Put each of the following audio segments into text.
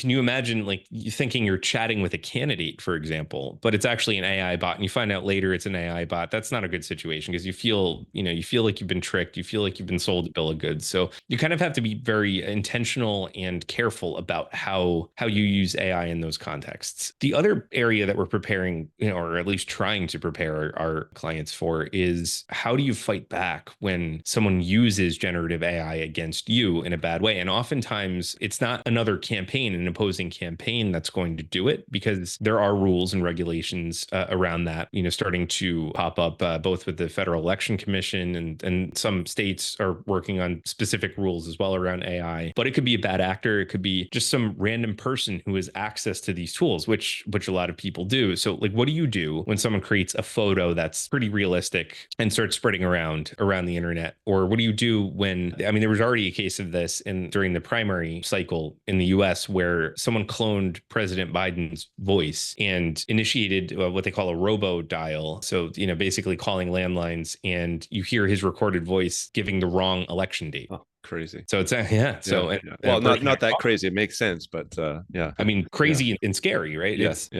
can you imagine like you thinking you're chatting with a candidate, for example, but it's actually an AI bot and you find out later it's an AI bot? That's not a good situation because you feel like you've been tricked. You feel like you've been sold a bill of goods. So you kind of have to be very intentional and careful about how you use AI in those contexts. The other area that we're preparing, or at least trying to prepare our clients for is how do you fight back when someone uses generative AI against you in a bad way? And oftentimes it's not another campaign, an opposing campaign that's going to do it because there are rules and regulations around that, starting to pop up both with the Federal Election Commission and some states are working on specific rules as well around AI. But it could be a bad actor. It could be just some random person who has access to these tools, which a lot of people do. So like, what do you do when someone creates a photo that's pretty realistic and starts spreading around the internet? Or what do you do when, there was already a case of this during the primary cycle in the US where someone cloned President Biden's voice and initiated what they call a robo dial. So, basically calling landlines, and you hear his recorded voice giving the wrong election date. Oh, crazy. So it's So well, not that crazy. It makes sense, but yeah. Crazy and scary, right? Yes.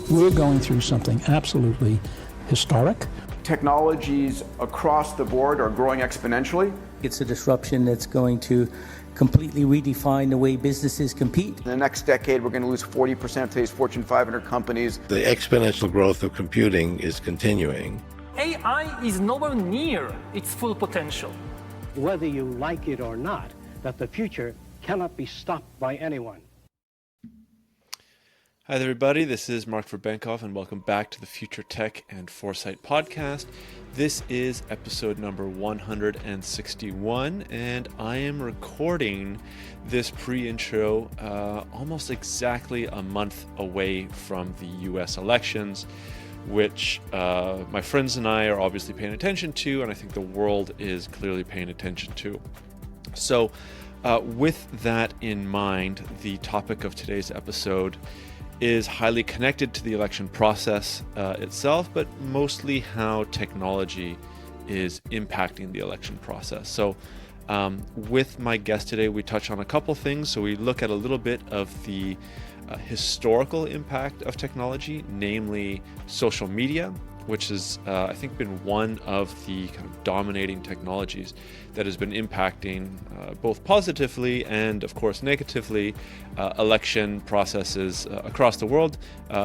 We're going through something absolutely historic. Technologies across the board are growing exponentially. It's a disruption that's going to completely redefine the way businesses compete. In the next decade, we're going to lose 40% of today's Fortune 500 companies. The exponential growth of computing is continuing. AI is nowhere near its full potential. Whether you like it or not, that the future cannot be stopped by anyone. Hi there, everybody. This is Mark Verbenkoff, and welcome back to the Future Tech and Foresight podcast. This is episode number 161, and I am recording this pre-intro almost exactly a month away from the U.S. elections, which my friends and I are obviously paying attention to, and I think the world is clearly paying attention to. So with that in mind, the topic of today's episode is highly connected to the election process itself, but mostly how technology is impacting the election process. So with my guest today, we touch on a couple things. So we look at a little bit of the historical impact of technology, namely social media, which has, I think, been one of the kind of dominating technologies that has been impacting both positively and, of course, negatively election processes across the world.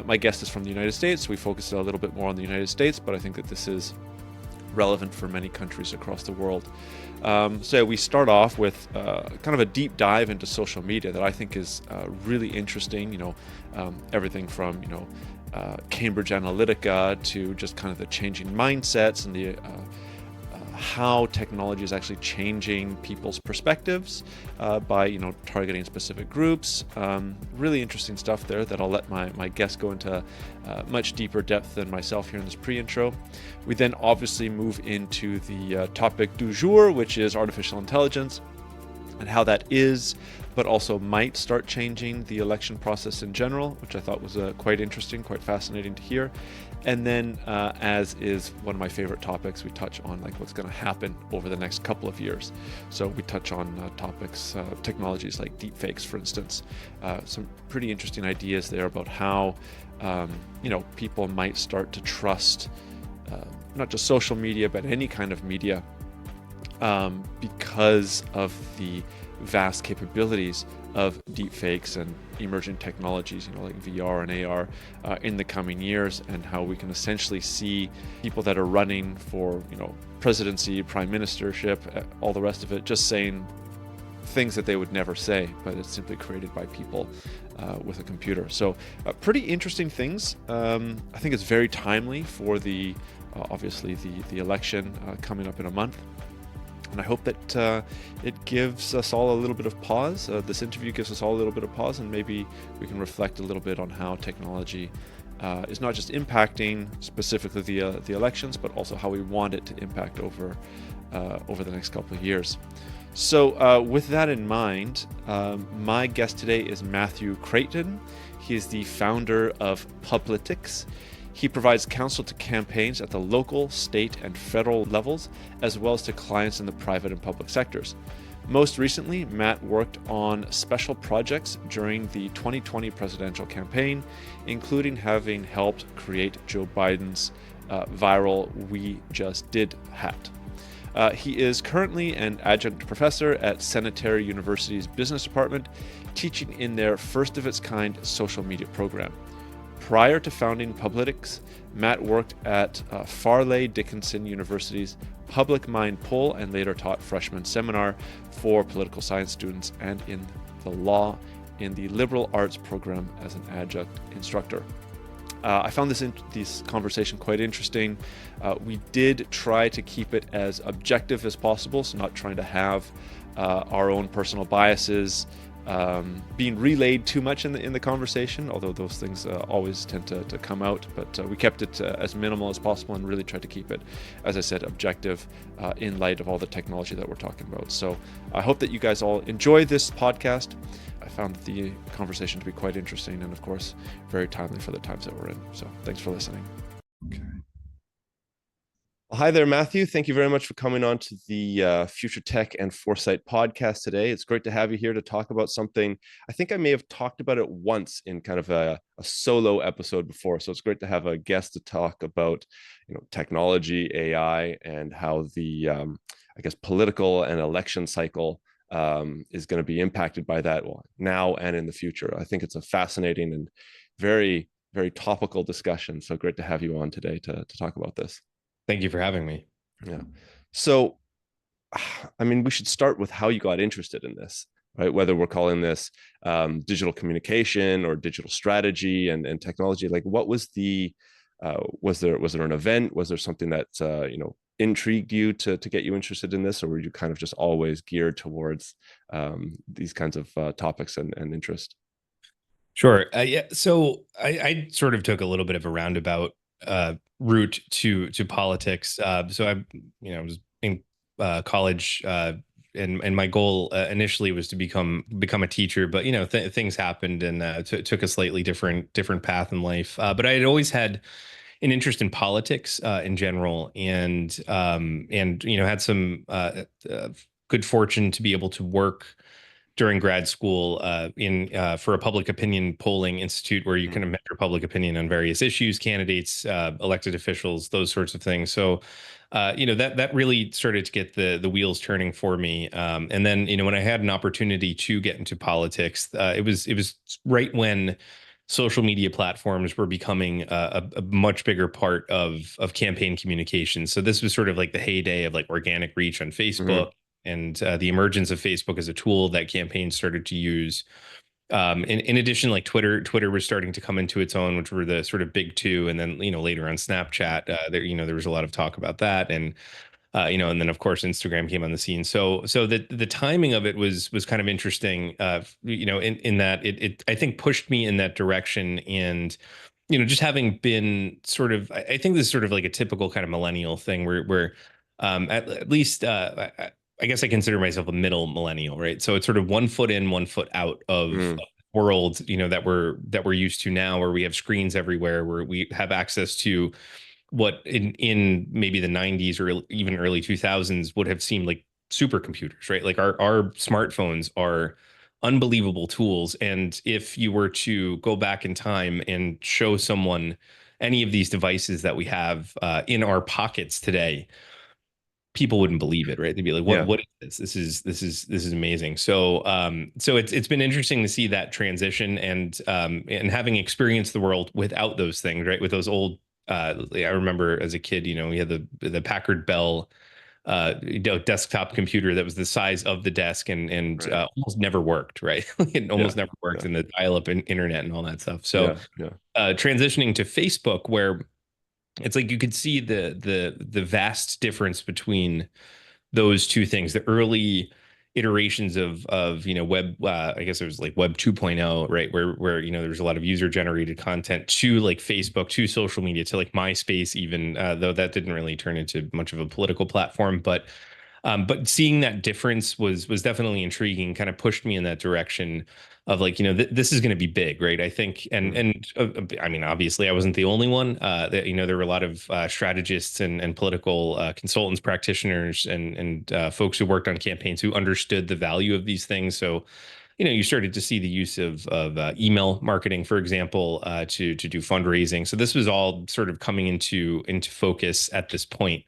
My guest is from the United States. We focused a little bit more on the United States, but I think that this is relevant for many countries across the world. So we start off with kind of a deep dive into social media that I think is really interesting. Everything from, Cambridge Analytica to just kind of the changing mindsets and the how technology is actually changing people's perspectives by targeting specific groups. Really interesting stuff there that I'll let my guest go into much deeper depth than myself here in this pre-intro. We then obviously move into the topic du jour, which is artificial intelligence and how that is, but also might start changing the election process in general, which I thought was quite interesting, quite fascinating to hear. And then, as is one of my favorite topics, we touch on like what's going to happen over the next couple of years. So we touch on topics, technologies like deepfakes, for instance. Some pretty interesting ideas there about how people might start to trust not just social media, but any kind of media because of the vast capabilities of deepfakes and emerging technologies, like VR and AR in the coming years, and how we can essentially see people that are running for, presidency, prime ministership, all the rest of it, just saying things that they would never say, but it's simply created by people with a computer. So pretty interesting things. I think it's very timely for the obviously the election coming up in a month. And I hope that it gives us all a little bit of pause. This interview gives us all a little bit of pause, and maybe we can reflect a little bit on how technology is not just impacting specifically the elections, but also how we want it to impact over the next couple of years. So with that in mind, my guest today is Matthew Krayton. He is the founder of Publitics. He provides counsel to campaigns at the local, state, and federal levels, as well as to clients in the private and public sectors. Most recently, Matt worked on special projects during the 2020 presidential campaign, including having helped create Joe Biden's viral "We Just Did" hat. He is currently an adjunct professor at Sanitary University's business department, teaching in their first-of-its-kind social media program. Prior to founding Publitics, Matt worked at Farley Dickinson University's Public Mind Poll and later taught freshman seminar for political science students and in the law in the liberal arts program as an adjunct instructor. I found this conversation quite interesting. We did try to keep it as objective as possible, so not trying to have our own personal biases being relayed too much in the conversation, although those things always tend to come out. But we kept it as minimal as possible and really tried to keep it, as I said, objective in light of all the technology that we're talking about. So I hope that you guys all enjoy this podcast. I found the conversation to be quite interesting and, of course, very timely for the times that we're in. So thanks for listening. Okay. Well, hi there, Matthew. Thank you very much for coming on to the Future Tech and Foresight podcast today. It's great to have you here to talk about something. I think I may have talked about it once in kind of a solo episode before. So it's great to have a guest to talk about, technology, AI, and how the, I guess, political and election cycle is going to be impacted by that now and in the future. I think it's a fascinating and very, very topical discussion. So great to have you on today to talk about this. Thank you for having me. Yeah. So, I mean, we should start with how you got interested in this, right? Whether we're calling this digital communication or digital strategy and technology, like what was was there an event? Was there something that, intrigued you to get you interested in this? Or were you kind of just always geared towards these kinds of topics and interest? Sure. Yeah. So I sort of took a little bit of a roundabout route to politics. So I, was in college, and my goal initially was to become a teacher, but things happened and took a slightly different path in life. But I had always had an interest in politics in general, and had some good fortune to be able to work during grad school for a public opinion polling institute where you can measure public opinion on various issues, candidates, elected officials, those sorts of things. So, that really started to get the wheels turning for me. And then, when I had an opportunity to get into politics, it was right when social media platforms were becoming a much bigger part of campaign communication. So this was sort of like the heyday of like organic reach on Facebook. And the emergence of Facebook as a tool that campaigns started to use. In addition, like Twitter was starting to come into its own, which were the sort of big two. And then, later on Snapchat, there was a lot of talk about that. And, and then of course, Instagram came on the scene. So the timing of it was kind of interesting, in that it I think pushed me in that direction. And, just having been sort of, I think this is sort of like a typical kind of millennial thing where at least, I guess I consider myself a middle millennial, right? So it's sort of 1 foot in, 1 foot out of the world, that we're used to now, where we have screens everywhere, where we have access to what in maybe the 90s or even early 2000s would have seemed like supercomputers, right? Like our smartphones are unbelievable tools. And if you were to go back in time and show someone any of these devices that we have in our pockets today, people wouldn't believe it, right? They'd be like, what is this? This is amazing. So it's been interesting to see that transition and having experienced the world without those things, right? With those old, I remember as a kid, we had the Packard Bell desktop computer that was the size of the desk and right. Almost never worked, right? It almost never worked in the dial-up internet and all that stuff. So transitioning to Facebook, where it's like you could see the vast difference between those two things. The early iterations of web, I guess it was like web 2.0, right? Where there was a lot of user generated content, to like Facebook, to social media, to like MySpace even, though that didn't really turn into much of a political platform. But But seeing that difference was definitely intriguing, kind of pushed me in that direction of like, this is going to be big, right? I think, I mean, obviously I wasn't the only one. That, there were a lot of strategists and political consultants, practitioners, and folks who worked on campaigns who understood the value of these things. So, you started to see the use of email marketing, for example, to do fundraising. So this was all sort of coming into focus at this point.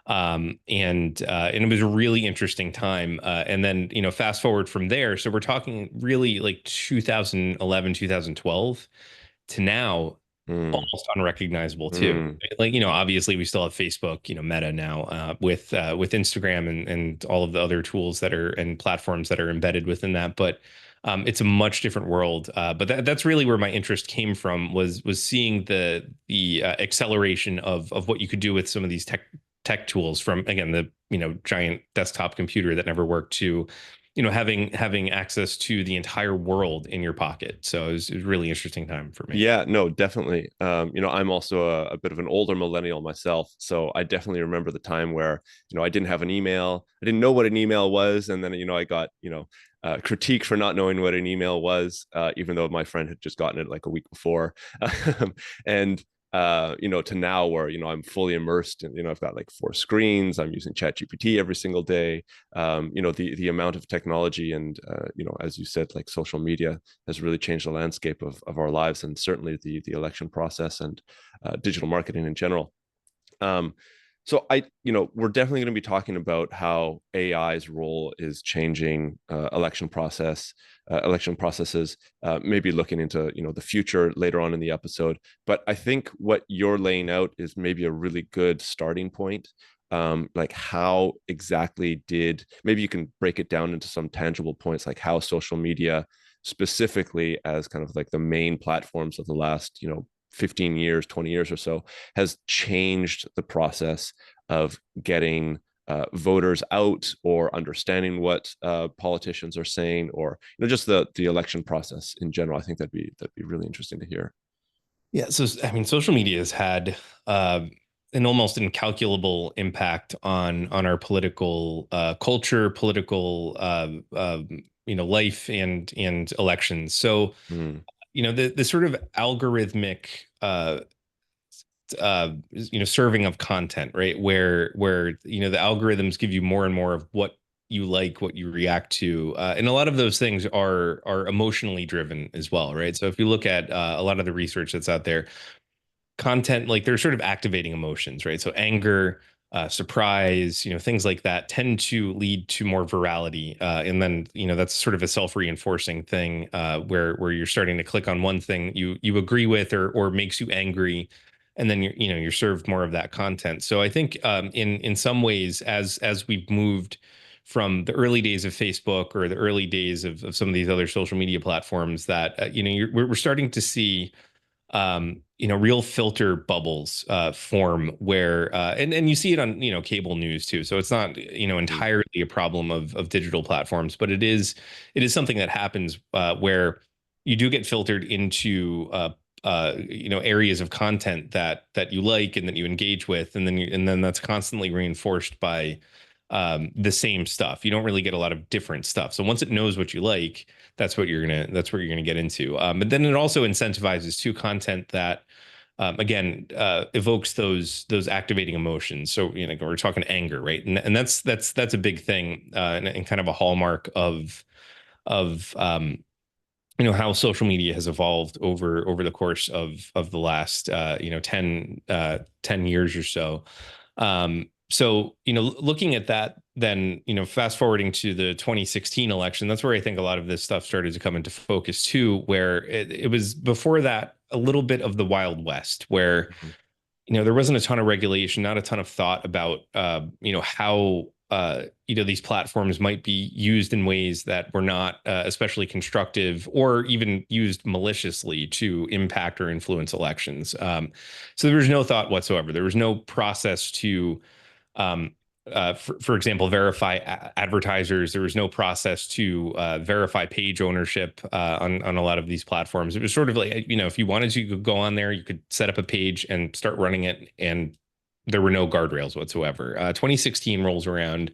And it was a really interesting time. And then, fast forward from there. So we're talking really like 2011, 2012 to now, almost unrecognizable too. Like, obviously we still have Facebook, Meta now, with Instagram and all of the other tools that are and platforms that are embedded within that. But it's a much different world. But that's really where my interest came from, was seeing the acceleration of what you could do with some of these tech tools, from, again, the giant desktop computer that never worked, to having access to the entire world in your pocket. So it was a really interesting time for me. Yeah, no, definitely. I'm also a bit of an older millennial myself, so I definitely remember the time where I didn't have an email, I didn't know what an email was, and then I got critique for not knowing what an email was, even though my friend had just gotten it like a week before, and to now where, I'm fully immersed and, I've got like 4 screens. I'm using ChatGPT every single day. The amount of technology and, as you said, like social media has really changed the landscape of our lives, and certainly the election process and digital marketing in general. So we're definitely going to be talking about how AI's role is changing election processes, maybe looking into, the future later on in the episode. But I think what you're laying out is maybe a really good starting point. Like how exactly maybe you can break it down into some tangible points, like how social media specifically, as kind of like the main platforms of the last, 15 years, 20 years or so, has changed the process of getting voters out, or understanding what politicians are saying, or just the election process in general. I think that'd be really interesting to hear. Yeah, so I mean, social media has had an almost incalculable impact on our political culture, political life, and elections. So the sort of algorithmic serving of content, right, where the algorithms give you more and more of what you like, what you react to, and a lot of those things are emotionally driven as well, right? So if you look at a lot of the research that's out there, content, like, they're sort of activating emotions, right? So anger, surprise, things like that tend to lead to more virality, and then that's sort of a self-reinforcing thing, where you're starting to click on one thing you agree with, or makes you angry, and then you're served more of that content. So I think in some ways, as we've moved from the early days of Facebook, or the early days of some of these other social media platforms, that we're starting to see real filter bubbles form, where and you see it on cable news too. So it's not entirely a problem of digital platforms, but it is something that happens where you do get filtered into areas of content that you like and that you engage with, and then that's constantly reinforced by the same stuff. You don't really get a lot of different stuff. So once it knows what you like, that's what you're gonna get into. But then it also incentivizes to content that again evokes those activating emotions. So we're talking anger, right? And that's a big thing, and kind of a hallmark of how social media has evolved over the course of the last 10 years or so. So, looking at that, then, fast forwarding to the 2016 election, that's where I think a lot of this stuff started to come into focus too, where it was before that a little bit of the Wild West, where, there wasn't a ton of regulation, not a ton of thought about, how, these platforms might be used in ways that were not especially constructive, or even used maliciously to impact or influence elections. So there was no thought whatsoever. There was no process to for example, verify advertisers. There was no process to verify page ownership on a lot of these platforms. It was sort of like, if you wanted to, you could go on there, you could set up a page and start running it, and there were no guardrails whatsoever. 2016 rolls around,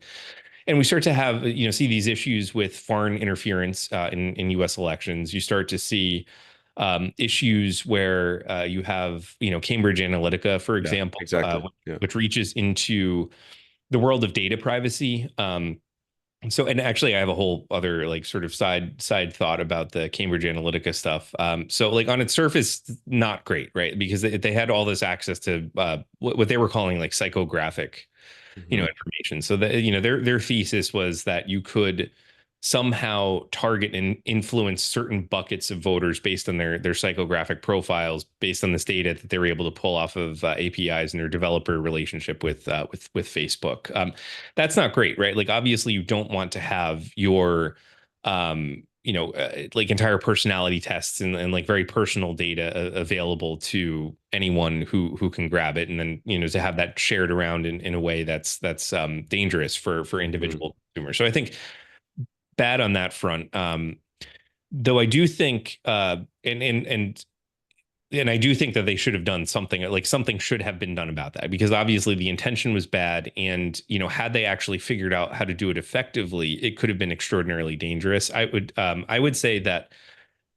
and we start to have, see these issues with foreign interference in U.S. elections. You start to see issues where you have, Cambridge Analytica, for example, exactly. which reaches into the world of data privacy. So, and actually, I have a whole other like sort of side thought about the Cambridge Analytica stuff. So, like on its surface, not great, right? Because they had all this access to what they were calling like psychographic, information. So that their thesis was that you could somehow target and influence certain buckets of voters based on their psychographic profiles, based on this data that they were able to pull off of APIs and their developer relationship with Facebook. That's not great, right? Like obviously you don't want to have your like entire personality tests and like very personal data available to anyone who can grab it, and then to have that shared around in a way that's dangerous for individual consumers. So I think bad on that front. Though I do think, and I do think that they should have done something, like something should have been done about that, because obviously the intention was bad. And, had they actually figured out how to do it effectively, it could have been extraordinarily dangerous. I would say that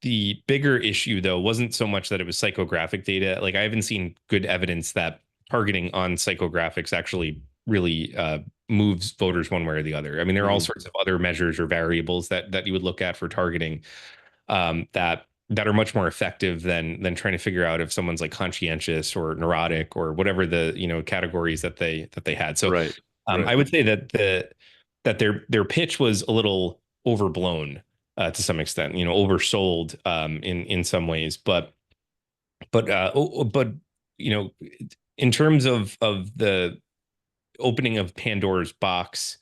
the bigger issue, though, wasn't so much that it was psychographic data. Like I haven't seen good evidence that targeting on psychographics actually really moves voters one way or the other. I mean, there are all sorts of other measures or variables that you would look at for targeting that are much more effective than trying to figure out if someone's like conscientious or neurotic or whatever the categories that they had. So right. I would say that their pitch was a little overblown to some extent, oversold in some ways, but in terms of the opening of Pandora's box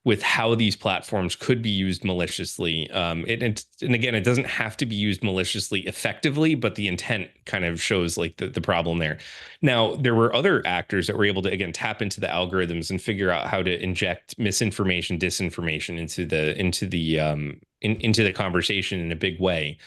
with how these platforms could be used maliciously. And again, it doesn't have to be used maliciously effectively, but the intent kind of shows like the problem there. Now, there were other actors that were able to, again, tap into the algorithms and figure out how to inject misinformation, disinformation into the conversation in a big way.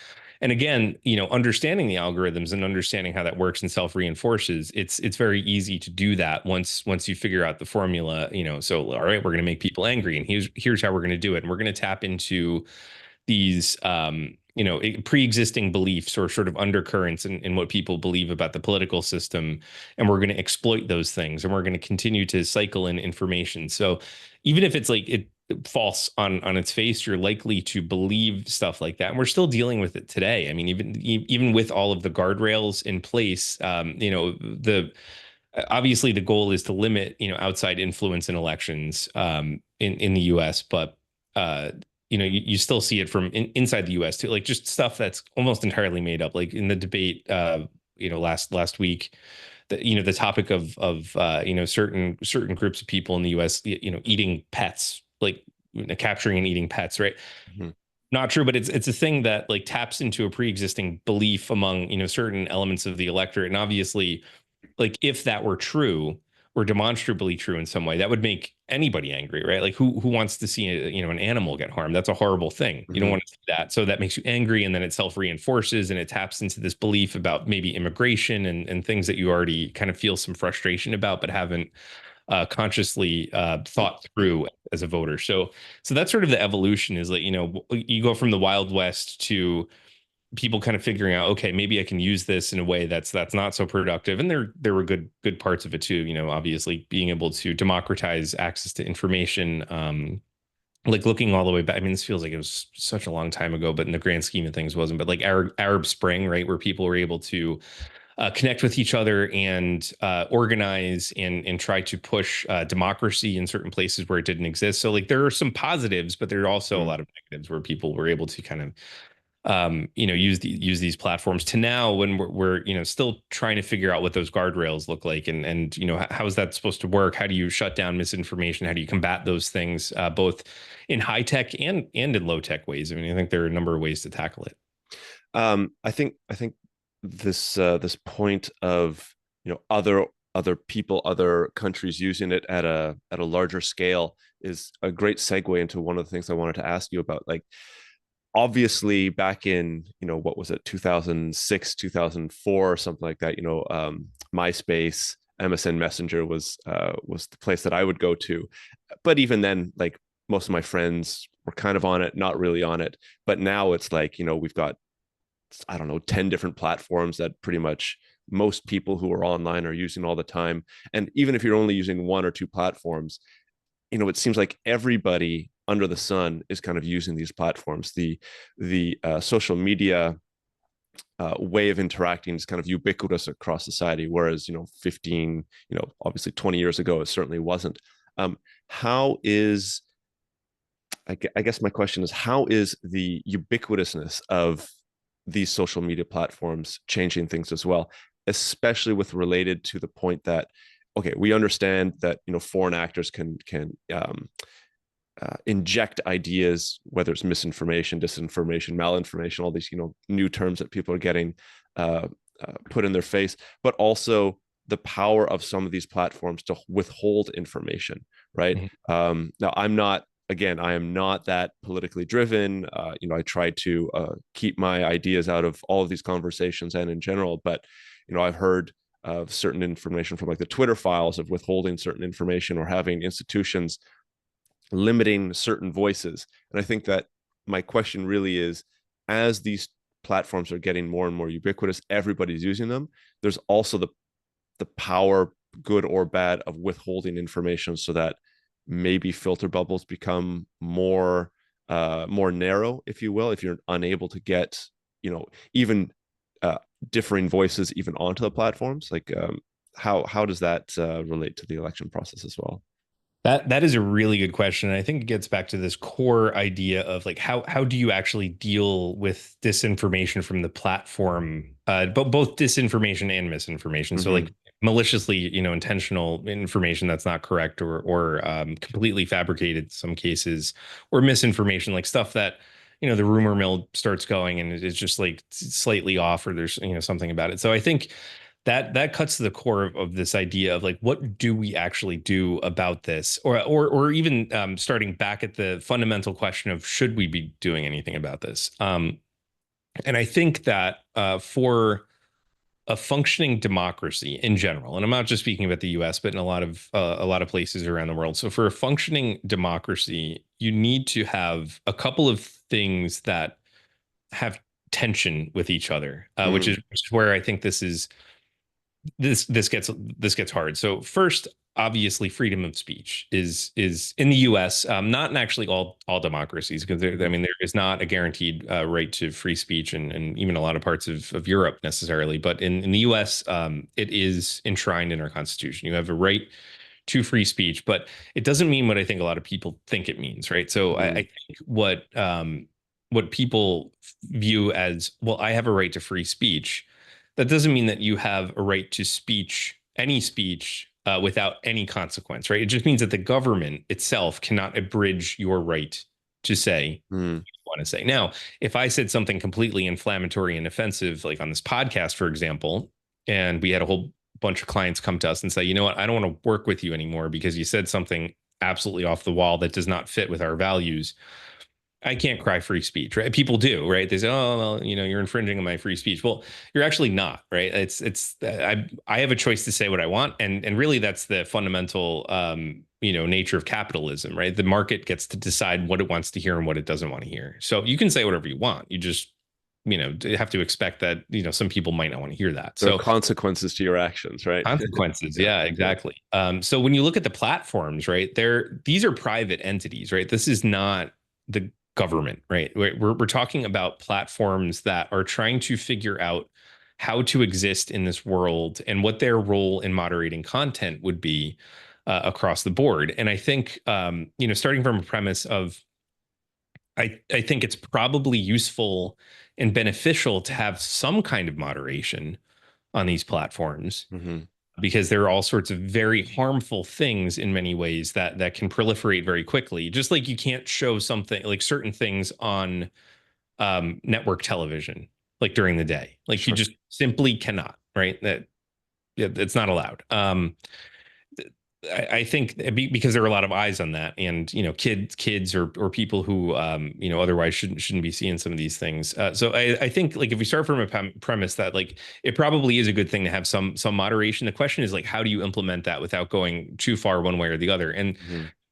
And again, understanding the algorithms and understanding how that works and self-reinforces, it's very easy to do that once you figure out the formula, so all right, we're going to make people angry, and here's how we're going to do it. And we're going to tap into these pre-existing beliefs or sort of undercurrents in what people believe about the political system, and we're going to exploit those things, and we're going to continue to cycle in information. So even if it's like it false on its face, you're likely to believe stuff like that, and we're still dealing with it today. I mean, even with all of the guardrails in place, obviously the goal is to limit outside influence in elections in the US, but you still see it from inside the US too, like just stuff that's almost entirely made up. Like in the debate last week, the topic of certain groups of people in the US eating pets, like capturing and eating pets, right? Not true, but it's a thing that like taps into a pre-existing belief among certain elements of the electorate. And obviously, like if that were true or demonstrably true in some way, that would make anybody angry, right? Like who wants to see an animal get harmed? That's a horrible thing. You don't want to see that. So that makes you angry, and then it self-reinforces, and it taps into this belief about maybe immigration and things that you already kind of feel some frustration about, but haven't consciously thought through as a voter. So that's sort of the evolution, is like, you go from the Wild West to people kind of figuring out, okay, maybe I can use this in a way that's not so productive. And there were good parts of it too, obviously being able to democratize access to information, like looking all the way back. I mean, this feels like it was such a long time ago, but in the grand scheme of things wasn't, but like Arab Spring, right? Where people were able to connect with each other and organize and try to push democracy in certain places where it didn't exist. So like there are some positives, but there are also a lot of negatives where people were able to kind of use these platforms, to now when we're still trying to figure out what those guardrails look like, and how is that supposed to work? How do you shut down misinformation? How do you combat those things, both in high tech and in low tech ways? I mean, I think there are a number of ways to tackle it. I think this point of other people, other countries using it at a larger scale is a great segue into one of the things I wanted to ask you about. Like, obviously back in what was it, 2006, 2004, something like that, MySpace MSN Messenger was the place that I would go to. But even then, like most of my friends were kind of on it, not really on it. But now it's like, we've got, I don't know, 10 different platforms that pretty much most people who are online are using all the time. And even if you're only using one or two platforms, it seems like everybody under the sun is kind of using these platforms. The social media way of interacting is kind of ubiquitous across society, whereas 15, obviously 20 years ago it certainly wasn't. How is, I guess my question is, how is the ubiquitousness of these social media platforms changing things as well, especially with related to the point that, okay, we understand that foreign actors can inject ideas, whether it's misinformation, disinformation, malinformation, all these new terms that people are getting put in their face, but also the power of some of these platforms to withhold information, right? Mm-hmm. Now, I am not that politically driven. I try to keep my ideas out of all of these conversations and in general, but I've heard of certain information from like the Twitter files of withholding certain information or having institutions limiting certain voices. And I think that my question really is, as these platforms are getting more and more ubiquitous, everybody's using them, there's also the power, good or bad, of withholding information so that maybe filter bubbles become more narrow, if you will, if you're unable to get even differing voices even onto the platforms. Like how does that relate to the election process as well? That is a really good question. And I think it gets back to this core idea of like how do you actually deal with disinformation from the platform, but both disinformation and misinformation. Mm-hmm. So like maliciously, intentional information that's not correct or completely fabricated in some cases, or misinformation, like stuff that the rumor mill starts going and it's just like slightly off, or there's something about it. So I think that cuts to the core of this idea of like, what do we actually do about this, or even starting back at the fundamental question of should we be doing anything about this? And I think that for a functioning democracy in general, and I'm not just speaking about the U.S., but in a lot of places around the world. So for a functioning democracy, you need to have a couple of things that have tension with each other, which is where I think this gets hard. So first, obviously, freedom of speech is in the U.S., not in actually all democracies, because there is not a guaranteed right to free speech, and even a lot of parts of Europe necessarily. But in the U.S., it is enshrined in our Constitution. You have a right to free speech, but it doesn't mean what I think a lot of people think it means, right? So I think what people view as, well, I have a right to free speech, that doesn't mean that you have a right to any speech without any consequence, right? It just means that the government itself cannot abridge your right to say what you want to say. Now, if I said something completely inflammatory and offensive, like on this podcast, for example, and we had a whole bunch of clients come to us and say, you know what, I don't want to work with you anymore because you said something absolutely off the wall that does not fit with our values, I can't cry free speech, right? People do, right? They say, oh, well, you're infringing on my free speech. Well, you're actually not, right? I have a choice to say what I want. And really that's the fundamental, nature of capitalism, right? The market gets to decide what it wants to hear and what it doesn't want to hear. So you can say whatever you want. You just, have to expect that, some people might not want to hear that. There are consequences to your actions, right? Consequences. Yeah, exactly. So when you look at the platforms, right, these are private entities, right? This is not the government, right? We're talking about platforms that are trying to figure out how to exist in this world and what their role in moderating content would be across the board. And I think, starting from a premise of, I think it's probably useful and beneficial to have some kind of moderation on these platforms. Mm-hmm. Because there are all sorts of very harmful things in many ways that can proliferate very quickly. Just like you can't show something like certain things on network television, like during the day, like sure. You just simply cannot, right? It's not allowed. I think because there are a lot of eyes on that, and kids or people who otherwise shouldn't be seeing some of these things. So I think like if we start from a premise that like it probably is a good thing to have some moderation. The question is like how do you implement that without going too far one way or the other? And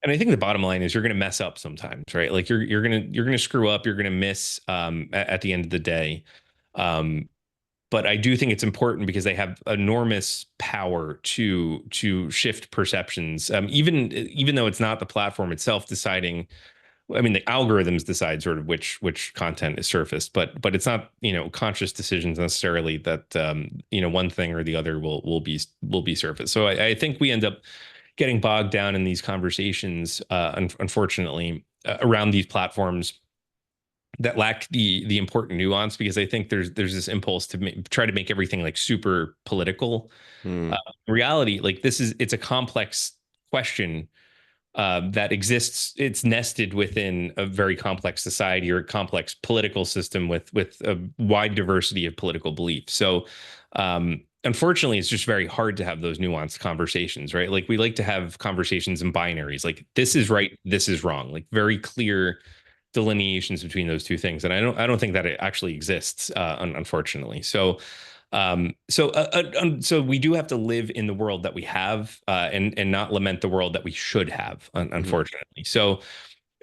I think the bottom line is you're going to mess up sometimes, right? Like you're going to screw up, you're going to miss at the end of the day. But I do think it's important because they have enormous power to shift perceptions. Even though it's not the platform itself deciding, I mean, the algorithms decide sort of which content is surfaced, but it's not conscious decisions necessarily that one thing or the other will be surfaced. So I think we end up getting bogged down in these conversations, unfortunately, around these platforms that lack the important nuance, because I think there's this impulse to try to make everything like super political. In reality, like it's a complex question that exists. It's nested within a very complex society or a complex political system with a wide diversity of political beliefs. So unfortunately, it's just very hard to have those nuanced conversations, right? Like we like to have conversations in binaries, like this is right, this is wrong, like very clear delineations between those two things, and I don't think that it actually exists, unfortunately. So we do have to live in the world that we have, and not lament the world that we should have, unfortunately. So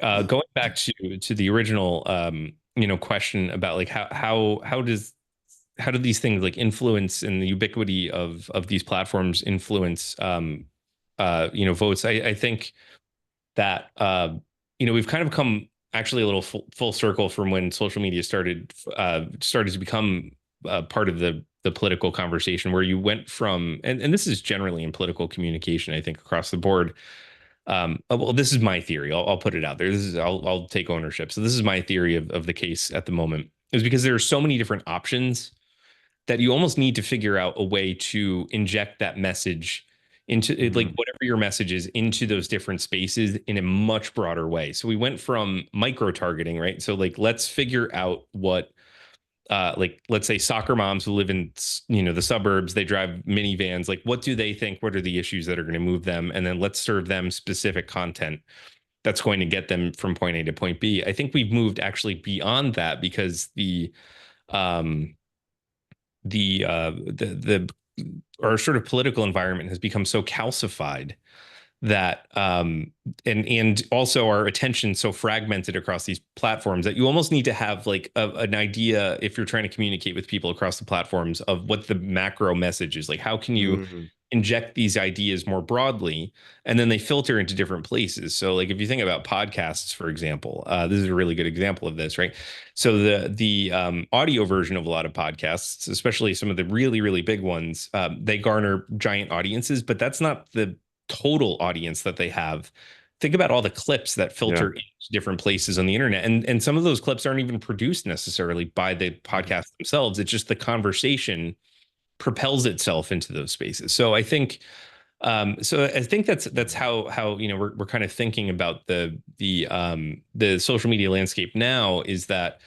going back to the original question about like how do these things like influence, and the ubiquity of these platforms influence votes. I think that we've kind of come actually a little full circle from when social media started to become part of the political conversation, where you went from, and this is generally in political communication, I think across the board. Well, this is my theory. I'll put it out there. I'll take ownership. So this is my theory of the case at the moment, is because there are so many different options that you almost need to figure out a way to inject that message into like whatever your message is into those different spaces in a much broader way. So we went from micro targeting, right? So like, let's figure out what, like, let's say soccer moms who live in, the suburbs, they drive minivans. Like, what do they think? What are the issues that are going to move them? And then let's serve them specific content that's going to get them from point A to point B. I think we've moved actually beyond that, because our sort of political environment has become so calcified that and also our attention so fragmented across these platforms, that you almost need to have like an idea, if you're trying to communicate with people across the platforms, of what the macro message is. Like, how can you inject these ideas more broadly, and then they filter into different places. So like if you think about podcasts, for example, this is a really good example of this, right? So the audio version of a lot of podcasts, especially some of the really, really big ones, they garner giant audiences, but that's not the total audience that they have. Think about all the clips that filter into different places on the internet. And some of those clips aren't even produced necessarily by the podcast themselves. It's just the conversation propels itself into those spaces. So I think that's how we're kind of thinking about the social media landscape now, is that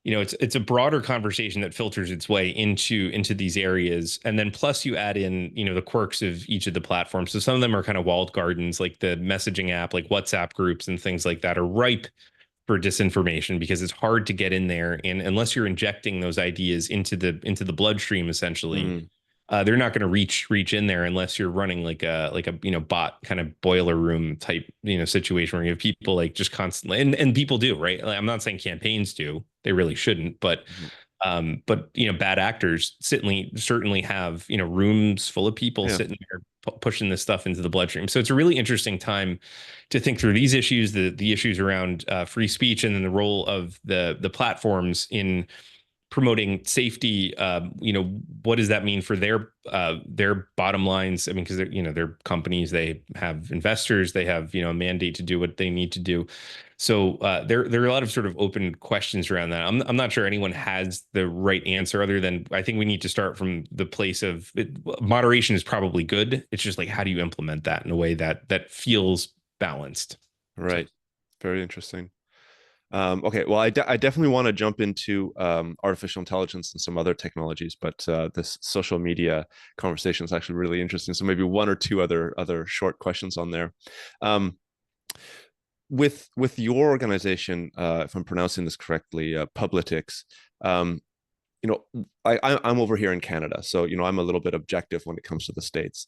it's a broader conversation that filters its way into these areas, and then plus you add in the quirks of each of the platforms. So some of them are kind of walled gardens, like the messaging app, like WhatsApp groups and things like that, are ripe for disinformation, because it's hard to get in there, and unless you're injecting those ideas into the bloodstream, essentially, they're not going to reach in there unless you're running like a bot kind of boiler room type situation, where you have people like just constantly, and people do, right? Like, I'm not saying campaigns do, they really shouldn't, but bad actors certainly have rooms full of people sitting there pushing this stuff into the bloodstream. So it's a really interesting time to think through these issues, the issues around free speech, and then the role of the platforms in promoting safety. What does that mean for their bottom lines? I mean, because they're companies, they have investors, they have a mandate to do what they need to do. So there are a lot of sort of open questions around that. I'm not sure anyone has the right answer, other than I think we need to start from the place of moderation is probably good. It's just like, how do you implement that in a way that feels balanced? Right. Very interesting. Okay, well, I definitely want to jump into artificial intelligence and some other technologies, but this social media conversation is actually really interesting. So maybe one or two other short questions on there. Um, with your organization, if I'm pronouncing this correctly, Publitics, you know, I'm over here in Canada, so you know I'm a little bit objective when it comes to the States.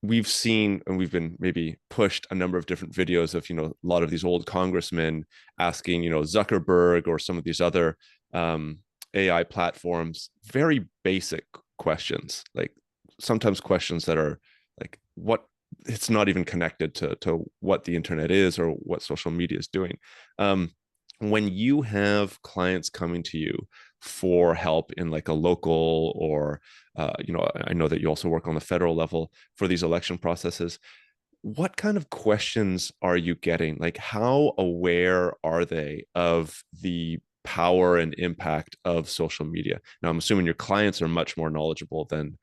We've seen and we've been maybe pushed a number of different videos of, you know, a lot of these old congressmen asking, you know, Zuckerberg or some of these other AI platforms very basic questions, like sometimes questions that are like what, it's not even connected to what the internet is or what social media is doing. When you have clients coming to you for help in like a local or you know, I know that you also work on the federal level for these election processes. What kind of questions are you getting? Like, how aware are they of the power and impact of social media? Now, I'm assuming your clients are much more knowledgeable than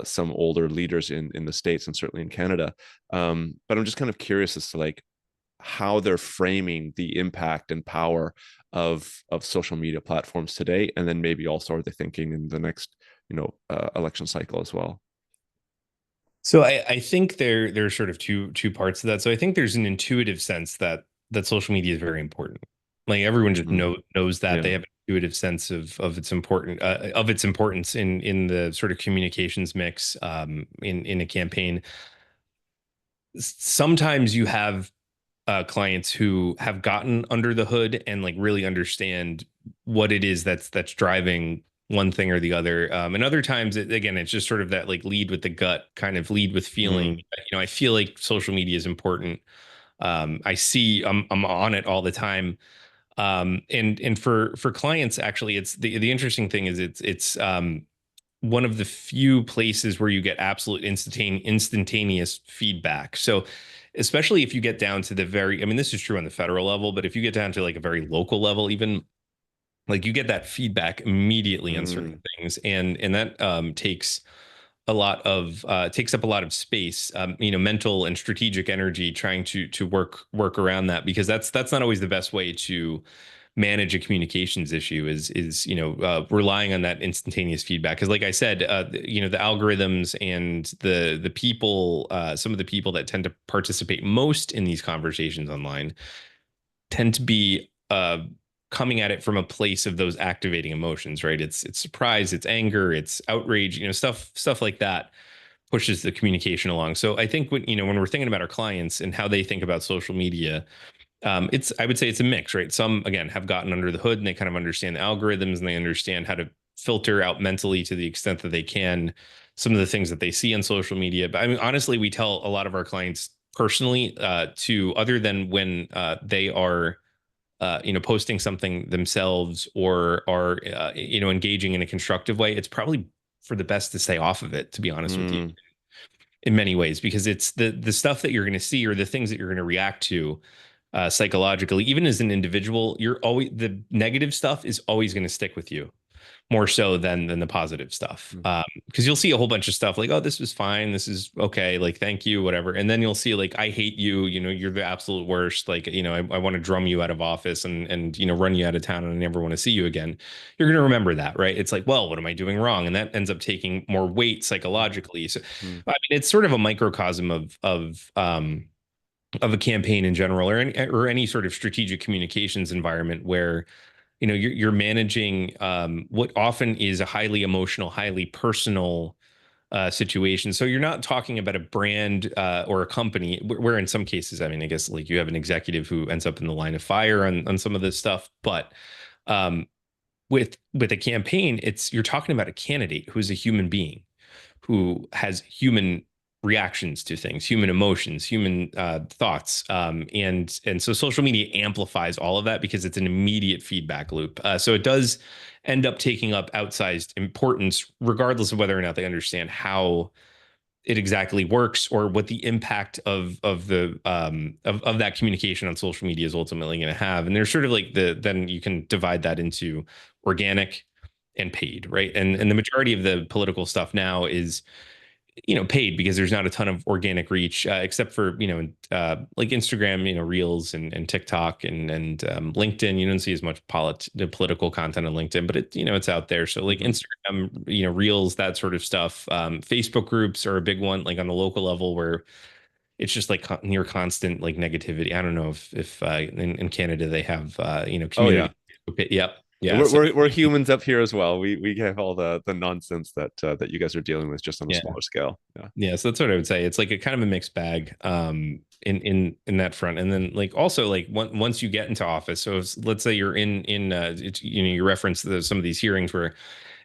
some older leaders in the States and certainly in Canada. But I'm just kind of curious as to like how they're framing the impact and power of social media platforms today, and then maybe also are they thinking in the next, you know, election cycle as well. So I think there's sort of two parts to that. So I think there's an intuitive sense that social media is very important. Like everyone just knows that. Yeah. They have an intuitive sense of its importance in the sort of communications mix in a campaign. Sometimes you have clients who have gotten under the hood and like really understand what it is that's driving one thing or the other. And other times, again, it's just sort of that like lead with the gut, kind of lead with feeling. You know, I feel like social media is important. I'm on it all the time. And for clients, actually, it's the interesting thing is it's one of the few places where you get absolute instantaneous feedback. So especially if you get down to the very, I mean, this is true on the federal level, but if you get down to like a very local level, even like you get that feedback immediately on certain things. And that takes takes up a lot of space, you know, mental and strategic energy trying to work around that, because that's not always the best way to manage a communications issue is you know, relying on that instantaneous feedback, because like I said, you know, the algorithms and the people, some of the people that tend to participate most in these conversations online tend to be coming at it from a place of those activating emotions, right? It's surprise, it's anger, it's outrage, you know, stuff like that pushes the communication along. So I think when, you know, when we're thinking about our clients and how they think about social media, I would say it's a mix, right? Some, again, have gotten under the hood and they kind of understand the algorithms and they understand how to filter out mentally to the extent that they can some of the things that they see on social media. But I mean, honestly, we tell a lot of our clients personally to, other than when they are, you know, posting something themselves or are, you know, engaging in a constructive way, it's probably for the best to stay off of it, to be honest with you, in many ways, because it's the stuff that you're going to see or the things that you're going to react to psychologically, even as an individual, the negative stuff is always going to stick with you more so than the positive stuff. Because you'll see a whole bunch of stuff like, oh, this was fine, this is okay, like thank you, whatever. And then you'll see like, I hate you, you know, you're the absolute worst. Like, you know, I want to drum you out of office and you know, run you out of town and I never want to see you again. You're going to remember that, right? It's like, well, what am I doing wrong? And that ends up taking more weight psychologically. So I mean, it's sort of a microcosm of a campaign in general, or any sort of strategic communications environment where, you know, you're managing what often is a highly emotional, highly personal situation. So you're not talking about a brand or a company where in some cases, I mean, I guess like you have an executive who ends up in the line of fire on some of this stuff, but with a campaign, you're talking about a candidate who's a human being who has human reactions to things, human emotions, human thoughts, and so social media amplifies all of that because it's an immediate feedback loop. So it does end up taking up outsized importance, regardless of whether or not they understand how it exactly works or what the impact of that communication on social media is ultimately going to have. And there's sort of like then you can divide that into organic and paid, right? And the majority of the political stuff now is paid, because there's not a ton of organic reach, except for, like Instagram, Reels and TikTok and LinkedIn. You don't see as much political content on LinkedIn, but it's out there. So like Instagram, Reels, that sort of stuff. Facebook groups are a big one, like on the local level, where it's just like near constant like negativity. I don't know if in Canada they have Oh yeah. community. Yep. Yeah. We're humans up here as well. We have all the nonsense that you guys are dealing with, just on a smaller scale. Yeah. Yeah, so that's what I would say. It's like a kind of a mixed bag in that front. And then like also like once you get into office, so let's say you're in you reference some of these hearings where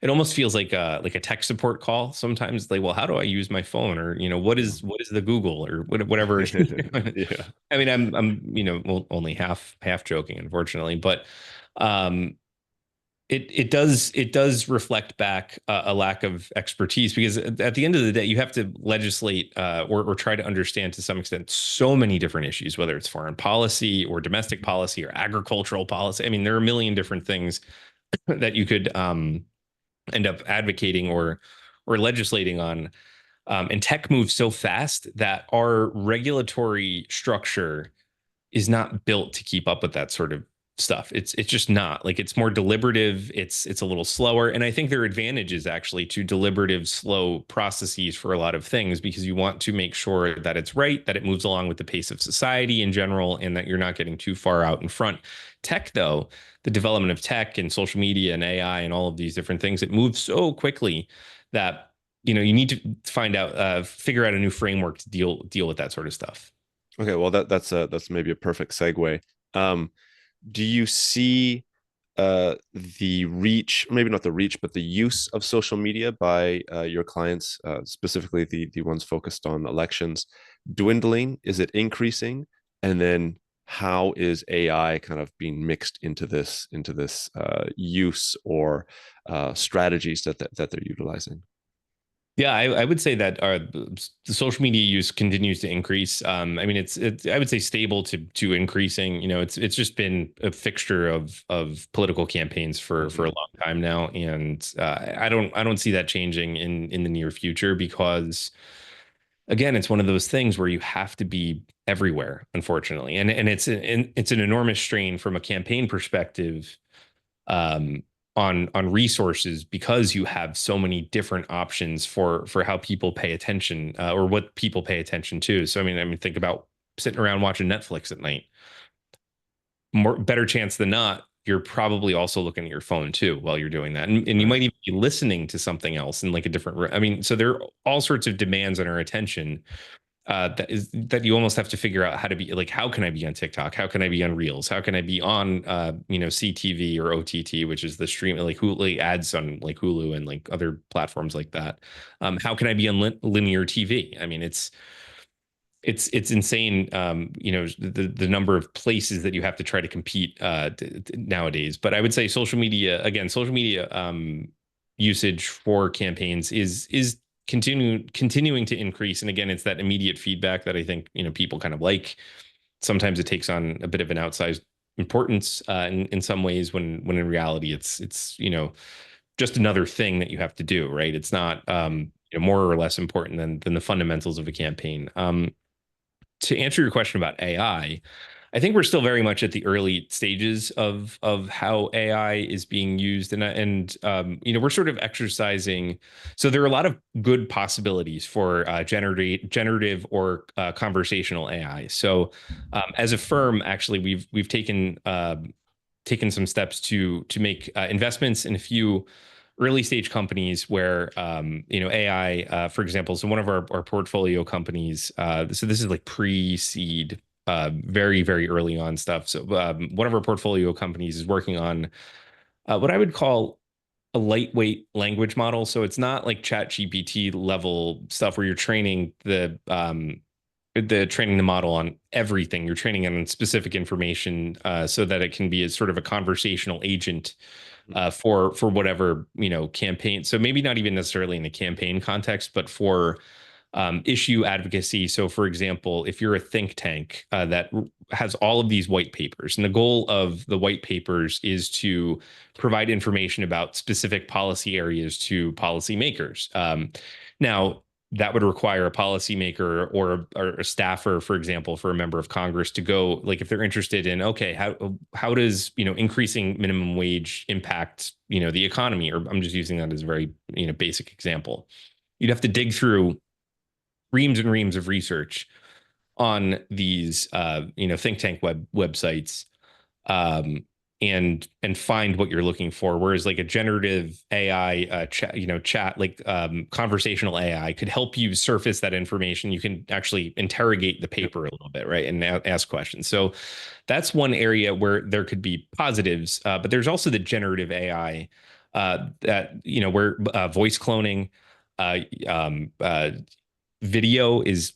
it almost feels like a tech support call sometimes. Like, well, how do I use my phone, or what is the Google, or whatever. Yeah. I mean, I'm only half joking, unfortunately, but it does reflect back a lack of expertise, because at the end of the day, you have to legislate or try to understand to some extent so many different issues, whether it's foreign policy or domestic policy or agricultural policy. I mean, there are a million different things that you could end up advocating or legislating on. And tech moves so fast that our regulatory structure is not built to keep up with that sort of stuff. It's just not. Like, it's more deliberative. It's a little slower. And I think there are advantages actually to deliberative, slow processes for a lot of things, because you want to make sure that it's right, that it moves along with the pace of society in general, and that you're not getting too far out in front. Tech, though, the development of tech and social media and AI and all of these different things, it moves so quickly that you need to figure out a new framework to deal with that sort of stuff. Okay, well that's maybe a perfect segue. Do you see the reach, maybe not the reach, but the use of social media by your clients, specifically the ones focused on elections, dwindling? Is it increasing? And then how is AI kind of being mixed into this use or strategies that they're utilizing? Yeah, I would say that the social media use continues to increase. I mean, it's I would say stable to increasing. It's just been a fixture of political campaigns for a long time now, and I don't see that changing in the near future, because again, it's one of those things where you have to be everywhere, unfortunately, and it's an enormous strain from a campaign perspective. On resources, because you have so many different options for how people pay attention, or what people pay attention to. So I mean, think about sitting around watching Netflix at night. Better chance than not, you're probably also looking at your phone too while you're doing that, and you might even be listening to something else in like a different. I mean, so there are all sorts of demands on our attention. That you almost have to figure out how to be like, how can I be on TikTok? How can I be on Reels? How can I be on CTV or OTT, which is the stream, like Hulu ads on like Hulu and like other platforms like that? How can I be on linear TV? I mean, it's insane. The number of places that you have to try to compete nowadays. But I would say social media usage for campaigns is continuing to increase. And again, it's that immediate feedback that I think people kind of like. Sometimes it takes on a bit of an outsized importance in some ways, when in reality it's just another thing that you have to do, right? It's not more or less important than the fundamentals of a campaign. To answer your question about AI, I think we're still very much at the early stages of how AI is being used, and we're sort of exercising. So there are a lot of good possibilities for generative or conversational AI. So as a firm, actually, we've taken some steps to make investments in a few early stage companies where AI, for example. So one of our portfolio companies. So this is like pre-seed. Very, very early on stuff. So one of our portfolio companies is working on what I would call a lightweight language model. So it's not like ChatGPT level stuff where you're training the model on everything. You're training on specific information so that it can be as sort of a conversational agent for whatever campaign. So maybe not even necessarily in a campaign context, but for issue advocacy. So, for example, if you're a think tank that has all of these white papers, and the goal of the white papers is to provide information about specific policy areas to policymakers. Now, that would require a policymaker or a staffer, for example, for a member of Congress to go, like, if they're interested in, okay, how does, increasing minimum wage impact, the economy? Or I'm just using that as a very, basic example. You'd have to dig through reams and reams of research on these, think tank websites, and find what you're looking for. Whereas like a generative AI chat, like conversational AI could help you surface that information. You can actually interrogate the paper a little bit, right, and ask questions. So that's one area where there could be positives. But there's also the generative AI that where voice cloning, video is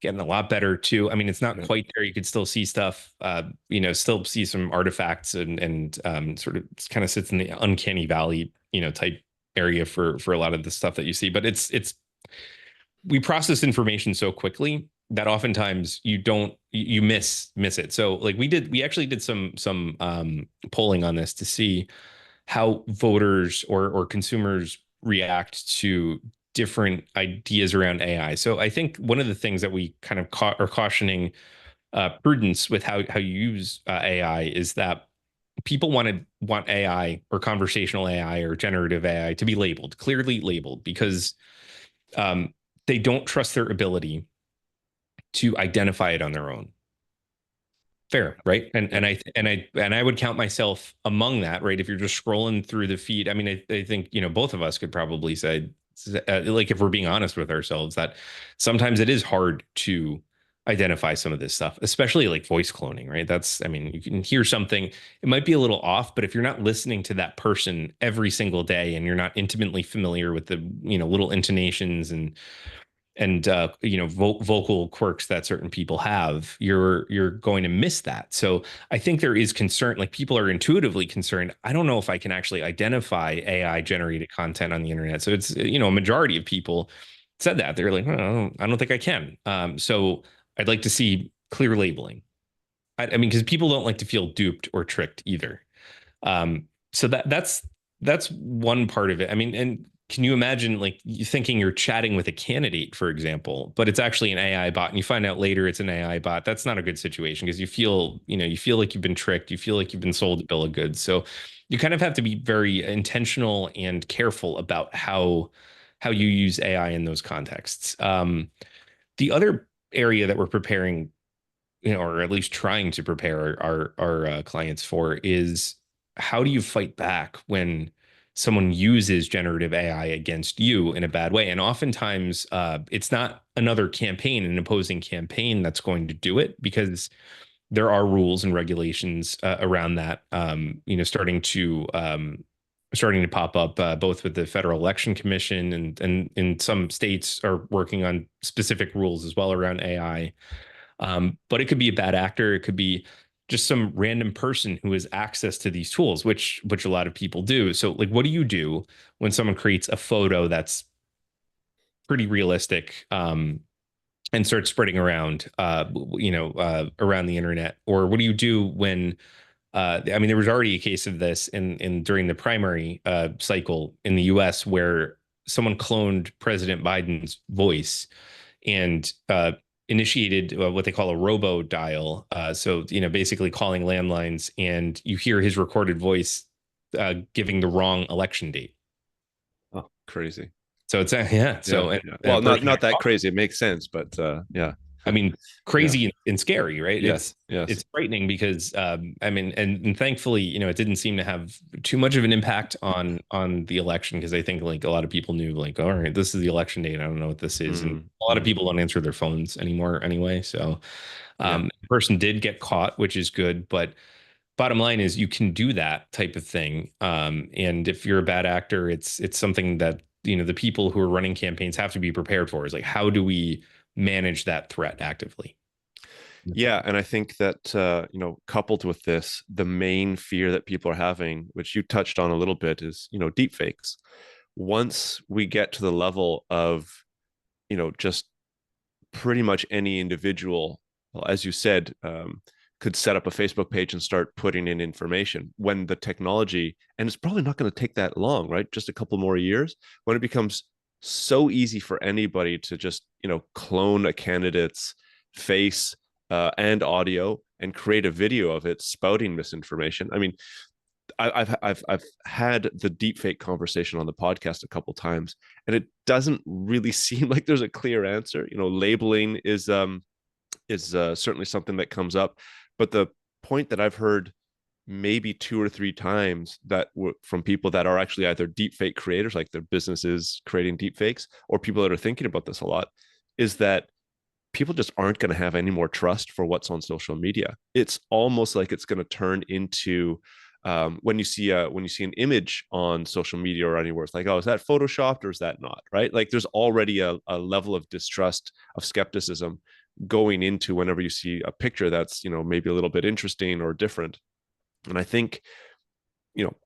getting a lot better too. I mean, it's not quite there. You could still see stuff, still see some artifacts and sort of kind of sits in the uncanny valley, type area for a lot of the stuff that you see. But we process information so quickly that oftentimes you miss it. So like we actually did some polling on this to see how voters or consumers react to different ideas around AI. So I think one of the things that we kind of are cautioning prudence with how you use AI is that people want AI or conversational AI or generative AI to be labeled, clearly labeled, because they don't trust their ability to identify it on their own. Fair, right? And I would count myself among that, right? If you're just scrolling through the feed, I mean, I think both of us could probably say, like, if we're being honest with ourselves, that sometimes it is hard to identify some of this stuff, especially like voice cloning, right? I mean, you can hear something, it might be a little off, but if you're not listening to that person every single day and you're not intimately familiar with the little intonations and vocal quirks that certain people have, you're going to miss that. So I think there is concern, like people are intuitively concerned. I don't know if I can actually identify AI generated content on the internet. So it's, a majority of people said that they're like, I don't think I can. So I'd like to see clear labeling. I mean, because people don't like to feel duped or tricked either. So that's one part of it. I mean, and can you imagine like you thinking you're chatting with a candidate, for example, but it's actually an AI bot, and you find out later it's an AI bot? That's not a good situation because you feel like you've been tricked. You feel like you've been sold a bill of goods. So you kind of have to be very intentional and careful about how you use AI in those contexts. The other area that we're preparing, or at least trying to prepare our clients for, is how do you fight back when someone uses generative AI against you in a bad way? And oftentimes it's not another campaign, an opposing campaign, that's going to do it, because there are rules and regulations around that, starting to pop up, both with the Federal Election Commission and in some states are working on specific rules as well around AI. But it could be a bad actor. It could be just some random person who has access to these tools, which a lot of people do. So like, what do you do when someone creates a photo that's pretty realistic, and starts spreading around, around the internet? Or what do you do when, I mean, there was already a case of this during the primary cycle in the US where someone cloned President Biden's voice and initiated what they call a robo dial. So, basically calling landlines, and you hear his recorded voice giving the wrong election date. Oh, crazy. So it's yeah. So well, not that crazy. It makes sense, but yeah. I mean, crazy and scary, right? Yes. It's frightening because I mean, and thankfully, it didn't seem to have too much of an impact on the election, because I think like a lot of people knew, like, all right, this is the election date, I don't know what this is, and a lot of people don't answer their phones anymore anyway. So the person did get caught, which is good, but bottom line is you can do that type of thing, and if you're a bad actor, it's something that the people who are running campaigns have to be prepared for. Is like, how do we manage that threat actively? Yeah, and I think that coupled with this, the main fear that people are having, which you touched on a little bit, is deepfakes. Once we get to the level of just pretty much any individual, well, as you said, could set up a Facebook page and start putting in information, when the technology, and it's probably not going to take that long, right? Just a couple more years, when it becomes so easy for anybody to just, clone a candidate's face and audio and create a video of it spouting misinformation. I mean, I've had the deepfake conversation on the podcast a couple times, and it doesn't really seem like there's a clear answer. Labeling is certainly something that comes up, but the point that I've heard maybe 2 or 3 times that were from people that are actually either deepfake creators, like their businesses creating deepfakes, or people that are thinking about this a lot, is that people just aren't going to have any more trust for what's on social media. It's almost like it's going to turn into when you see an image on social media or anywhere, it's like, oh, is that photoshopped or is that not? Right? Like there's already a level of distrust, of skepticism going into whenever you see a picture that's, maybe a little bit interesting or different. And I think,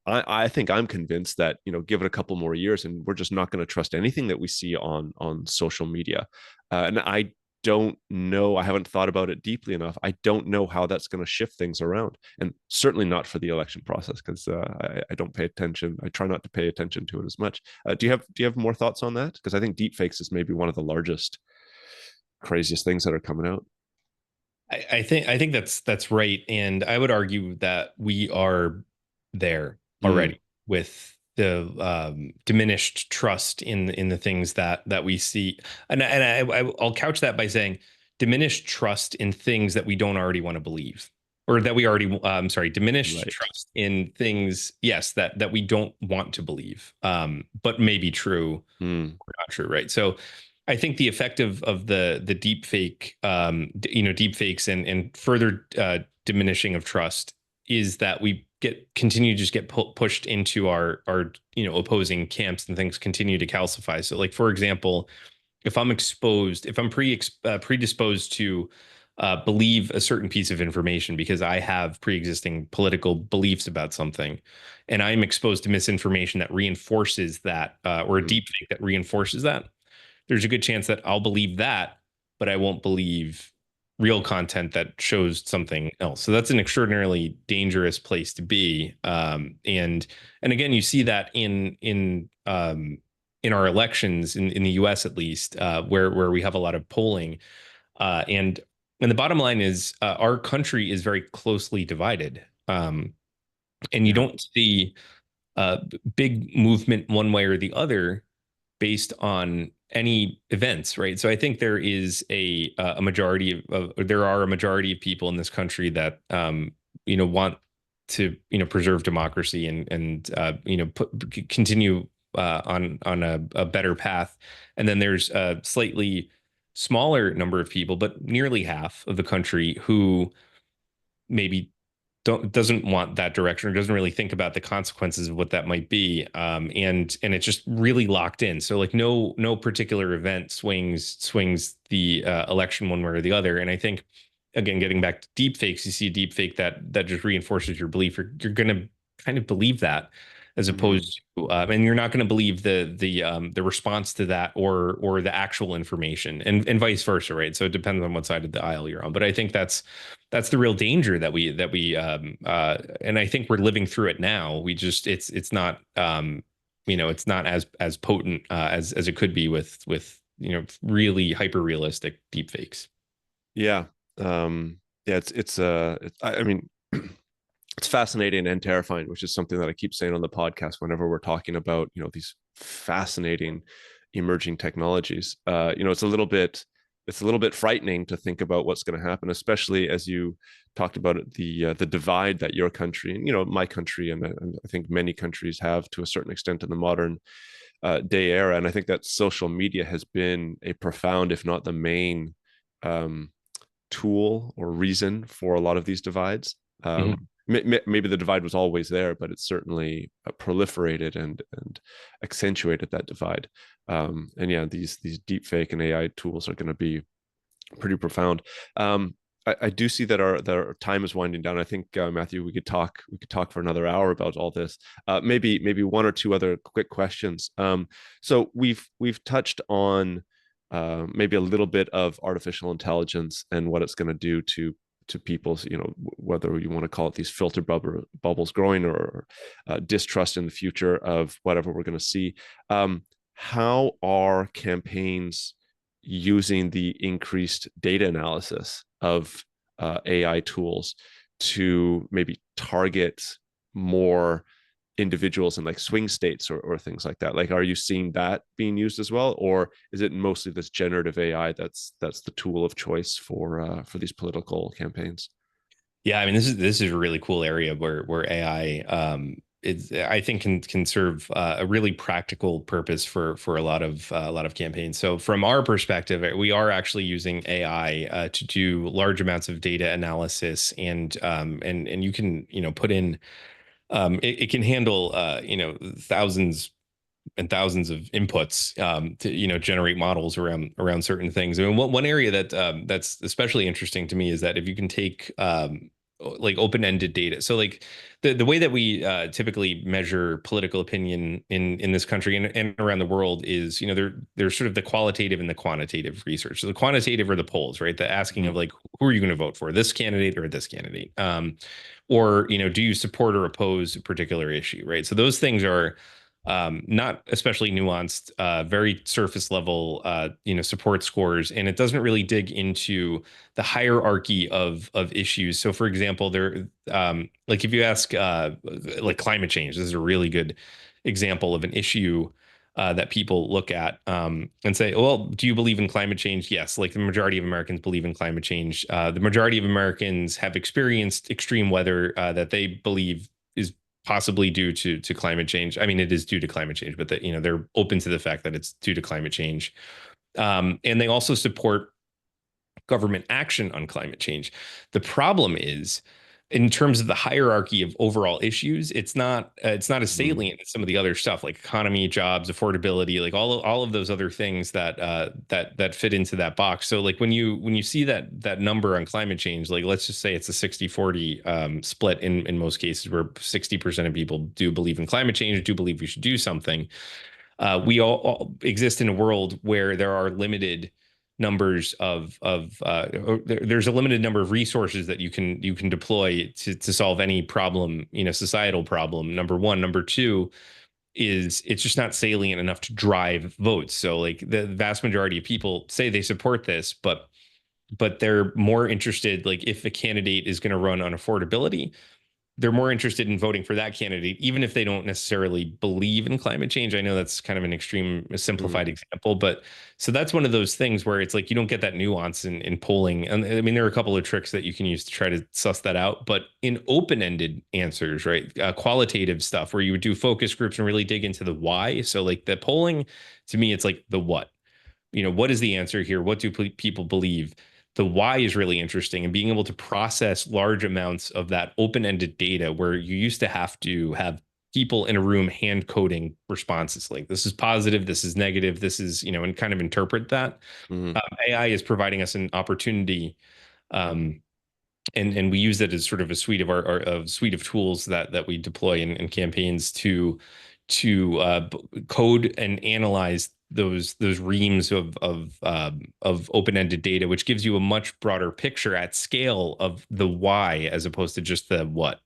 I think I'm convinced that, give it a couple more years and we're just not going to trust anything that we see on social media. And I don't know, I haven't thought about it deeply enough. I don't know how that's going to shift things around, and certainly not for the election process, because I don't pay attention. I try not to pay attention to it as much. Do you have more thoughts on that? Because I think deepfakes is maybe one of the largest, craziest things that are coming out. I think that's right, and I would argue that we are there already with the diminished trust in the things that we see, and I'll couch that by saying diminished trust in things that we don't already want to believe, or that we already diminished trust in things, yes, that we don't want to believe, but may be true or not true, right? So I think the effect of the deepfake, deepfakes and further diminishing of trust is that we continue to just get pushed into our opposing camps, and things continue to calcify. So, like, for example, if I'm predisposed to believe a certain piece of information because I have pre-existing political beliefs about something, and I'm exposed to misinformation that reinforces that, or a deepfake that reinforces that, there's a good chance that I'll believe that, but I won't believe real content that shows something else. So that's an extraordinarily dangerous place to be. And again, you see that in our elections in the U.S. at least, where we have a lot of polling, and the bottom line is our country is very closely divided, and you don't see big movement one way or the other based on any events, right? So I think there is a majority there are a majority of people in this country that want to preserve democracy and continue on a better path, and then there's a slightly smaller number of people, but nearly half of the country, who maybe doesn't want that direction, or doesn't really think about the consequences of what that might be, and it's just really locked in. So like no particular event swings the election one way or the other. And I think, again, getting back to deepfakes, you see a deepfake that just reinforces your belief. You're going to kind of believe that, as opposed to, and you're not going to believe the response to that, or the actual information, and vice versa, right? So it depends on what side of the aisle you're on. But I think that's the real danger that we and I think we're living through it now. It's not it's not as potent as it could be with really hyper realistic deepfakes. Yeah. I mean, it's fascinating and terrifying, which is something that I keep saying on the podcast whenever we're talking about, these fascinating emerging technologies. It's a little bit frightening to think about what's going to happen, especially as you talked about it, the divide that your country and, my country, and I think many countries have to a certain extent in the modern day era. And I think that social media has been a profound, if not the main tool or reason for a lot of these divides. Maybe the divide was always there, but it's certainly proliferated and accentuated that divide. And yeah, these deepfake and AI tools are going to be pretty profound. I do see that our time is winding down. I think Matthew, we could talk for another hour about all this. Maybe one or two other quick questions. So we've touched on maybe a little bit of artificial intelligence and what it's going to do to people's, whether you want to call it these filter bubbles growing, or distrust in the future of whatever we're going to see. how are campaigns using the increased data analysis of AI tools to maybe target more individuals in like swing states or things like that? Like, are you seeing that being used as well, or is it mostly this generative AI that's the tool of choice for these political campaigns? Yeah, I mean, this is a really cool area where AI is, I think, can serve a really practical purpose for a lot of campaigns. So from our perspective, we are actually using AI to do large amounts of data analysis, and you can put in it can handle thousands and thousands of inputs to generate models around certain things. I mean, one area that that's especially interesting to me is that if you can take like open-ended data. So like the way that we typically measure political opinion in this country and around the world is, there's sort of the qualitative and the quantitative research. So the quantitative are the polls, right? The asking of like, who are you going to vote for, this candidate or this candidate? Or, do you support or oppose a particular issue, right? So those things are not especially nuanced, very surface level, support scores, and it doesn't really dig into the hierarchy of issues. So, for example, like if you ask, like climate change, this is a really good example of an issue that people look at and say, well, do you believe in climate change? Yes, like the majority of Americans believe in climate change. The majority of Americans have experienced extreme weather that they believe is possibly due to climate change. I mean, it is due to climate change, but that they're open to the fact that it's due to climate change, and they also support government action on climate change. The problem is, in terms of the hierarchy of overall issues, it's not as salient as some of the other stuff like economy, jobs, affordability, like all of those other things that fit into that box. So like when you see that number on climate change, like let's just say it's a 60-40 split in most cases, where 60% of people do believe in climate change, do believe we should do something. We all exist in a world where there are limited numbers there's a limited number of resources that you can deploy to solve any problem, societal problem. Number one. Number two is it's just not salient enough to drive votes. So like the vast majority of people say they support this, but they're more interested, like if a candidate is going to run on affordability, they're more interested in voting for that candidate, even if they don't necessarily believe in climate change. I know that's kind of an extreme simplified example, but so that's one of those things where it's like you don't get that nuance in polling. And I mean, there are a couple of tricks that you can use to try to suss that out. But in open-ended answers, right, qualitative stuff where you would do focus groups and really dig into the why. So like the polling, to me, it's like the what. What is the answer here? What do people believe? The why is really interesting, and being able to process large amounts of that open-ended data where you used to have people in a room hand coding responses like this is positive, this is negative, this is, and kind of interpret that. AI is providing us an opportunity, and we use it as sort of a suite of tools that we deploy in campaigns to code and analyze those reams of open-ended data, which gives you a much broader picture at scale of the why as opposed to just the what.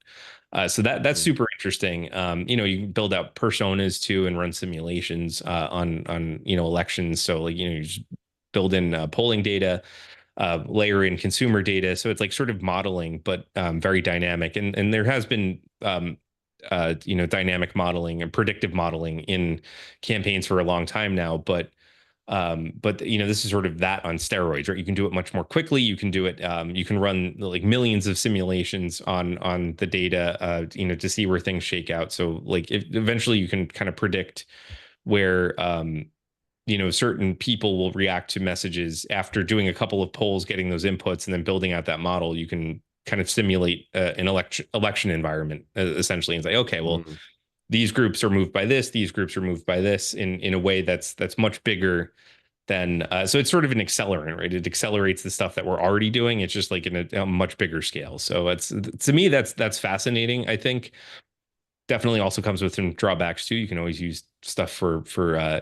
So that's super interesting. You can build out personas too and run simulations on elections. So like you just build in polling data, layer in consumer data. So it's like sort of modeling, but very dynamic. And there has been dynamic modeling and predictive modeling in campaigns for a long time now, but this is sort of that on steroids, right? You can do it much more quickly. You can do it. You can run like millions of simulations on the data, to see where things shake out. So like eventually you can kind of predict where certain people will react to messages after doing a couple of polls, getting those inputs, and then building out that model. You can kind of simulate an election environment essentially and say, okay, well, these groups are moved by this, these groups are moved by this in a way that's much bigger than so it's sort of an accelerant, right? It accelerates the stuff that we're already doing. It's just like in a much bigger scale. So it's, to me, that's fascinating. I think definitely also comes with some drawbacks too. You can always use stuff for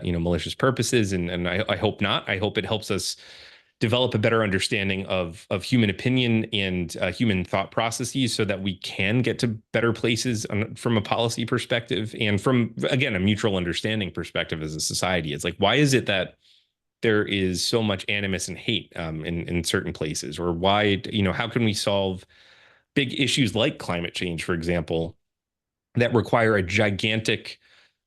malicious purposes, and I hope not. I hope it helps us develop a better understanding of human opinion and human thought processes so that we can get to better places from a policy perspective and from, again, a mutual understanding perspective as a society. It's like, why is it that there is so much animus and hate in certain places? Or why, how can we solve big issues like climate change, for example, that require a gigantic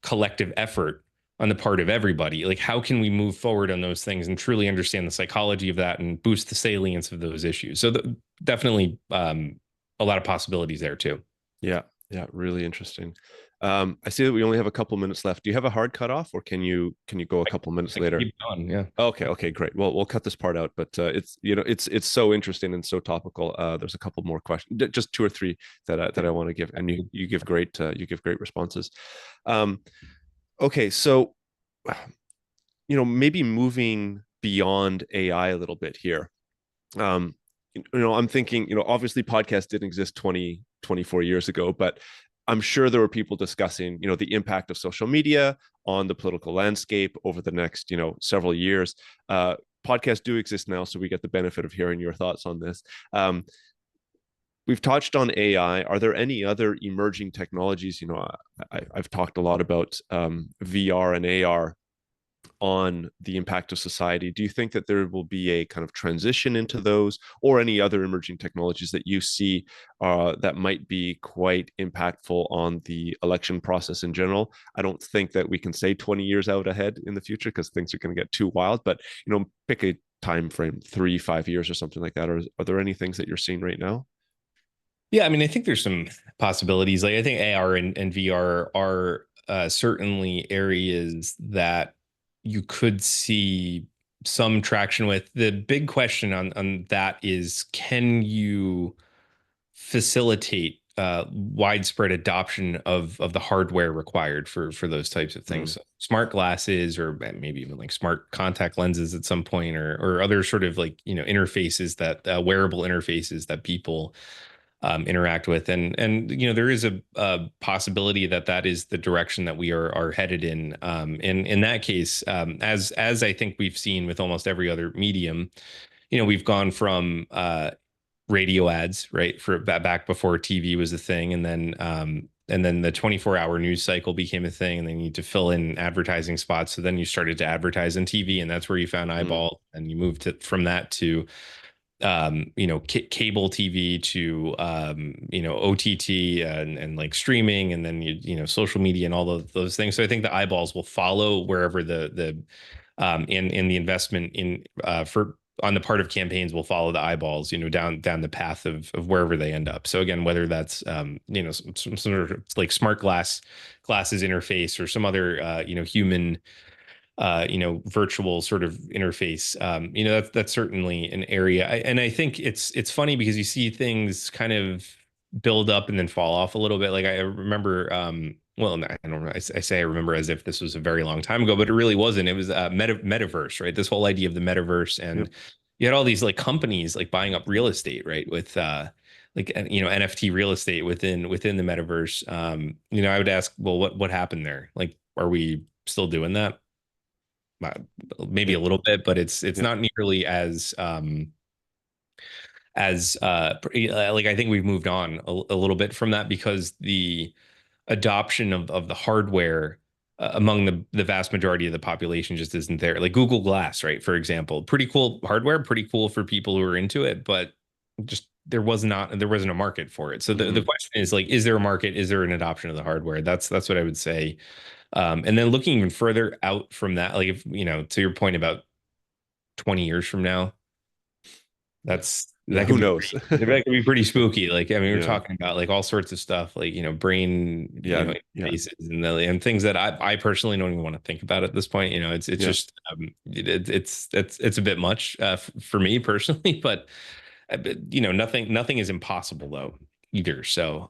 collective effort on the part of everybody? Like, how can we move forward on those things and truly understand the psychology of that and boost the salience of those issues? So definitely a lot of possibilities there too. Yeah, really interesting. I see that we only have a couple minutes left. Do you have a hard cutoff, or can you go a couple minutes later? Keep going, yeah. Okay, great. Well, we'll cut this part out, but it's so interesting and so topical. There's a couple more questions, just two or three that I want to give, and you give great responses. Okay, so maybe moving beyond AI a little bit here. I'm thinking, obviously podcasts didn't exist 24 years ago, but I'm sure there were people discussing, the impact of social media on the political landscape over the next, several years. Podcasts do exist now, so we get the benefit of hearing your thoughts on this. We've touched on AI. Are there any other emerging technologies? I've talked a lot about VR and AR on the impact of society. Do you think that there will be a kind of transition into those, or any other emerging technologies that you see that might be quite impactful on the election process in general? I don't think that we can say 20 years out ahead in the future, because things are going to get too wild, but pick a time frame, 3-5 years or something like that. Or are there any things that you're seeing right now? Yeah, I mean, I think there's some possibilities. Like, I think AR and VR are certainly areas that you could see some traction with. The big question on that is, can you facilitate widespread adoption of the hardware required for those types of things? So smart glasses, or maybe even like smart contact lenses at some point, or other sort of like, interfaces that wearable interfaces that people interact with, and there is a possibility that is the direction that we are headed in. And in that case, as I think we've seen with almost every other medium, we've gone from radio ads, right, for back before TV was a thing, and then the 24-hour news cycle became a thing, and they need to fill in advertising spots. So then you started to advertise on TV, and that's where you found eyeball, and you moved from that to cable TV to OTT and like streaming, and then social media and all those things. So I think the eyeballs will follow wherever the in the investment in for on the part of campaigns will follow the eyeballs, down the path of wherever they end up. So again, whether that's some sort of like smart glasses interface, or some other human virtual sort of interface, that's certainly an area. And I think it's funny because you see things kind of build up and then fall off a little bit. Like, I remember, well, I don't know. I say I remember as if this was a very long time ago, but it really wasn't. It was metaverse, right? This whole idea of the metaverse, and you had all these like companies like buying up real estate, right? With NFT real estate within the metaverse. I would ask, well, what happened there? Like, are we still doing that? Maybe a little bit, but it's not nearly as like, I think we've moved on a little bit from that, because the adoption of the hardware among the vast majority of the population just isn't there. Like Google Glass, right, for example, pretty cool hardware, pretty cool for people who are into it, but just there wasn't a market for it. So the question is, like, is there a market? Is there an adoption of the hardware? That's what I would say. And then looking even further out from that, like, if to your point about 20 years from now, who knows? That could be pretty spooky. Like, I mean, we're talking about like all sorts of stuff, like, brain, faces and things that I personally don't even want to think about at this point. It's just, it's a bit much for me personally, but nothing is impossible though either. So,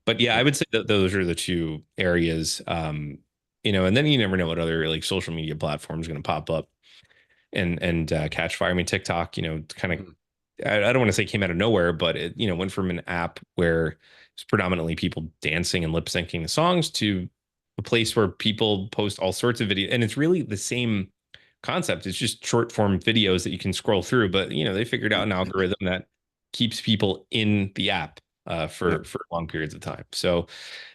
but yeah, I would say that those are the two areas, and then you never know what other like social media platforms are going to pop up and catch fire. I mean, TikTok, kind of, I don't want to say came out of nowhere, but it, went from an app where it's predominantly people dancing and lip syncing the songs to a place where people post all sorts of videos. And it's really the same concept. It's just short form videos that you can scroll through. But they figured out an algorithm that keeps people in the app for long periods of time. So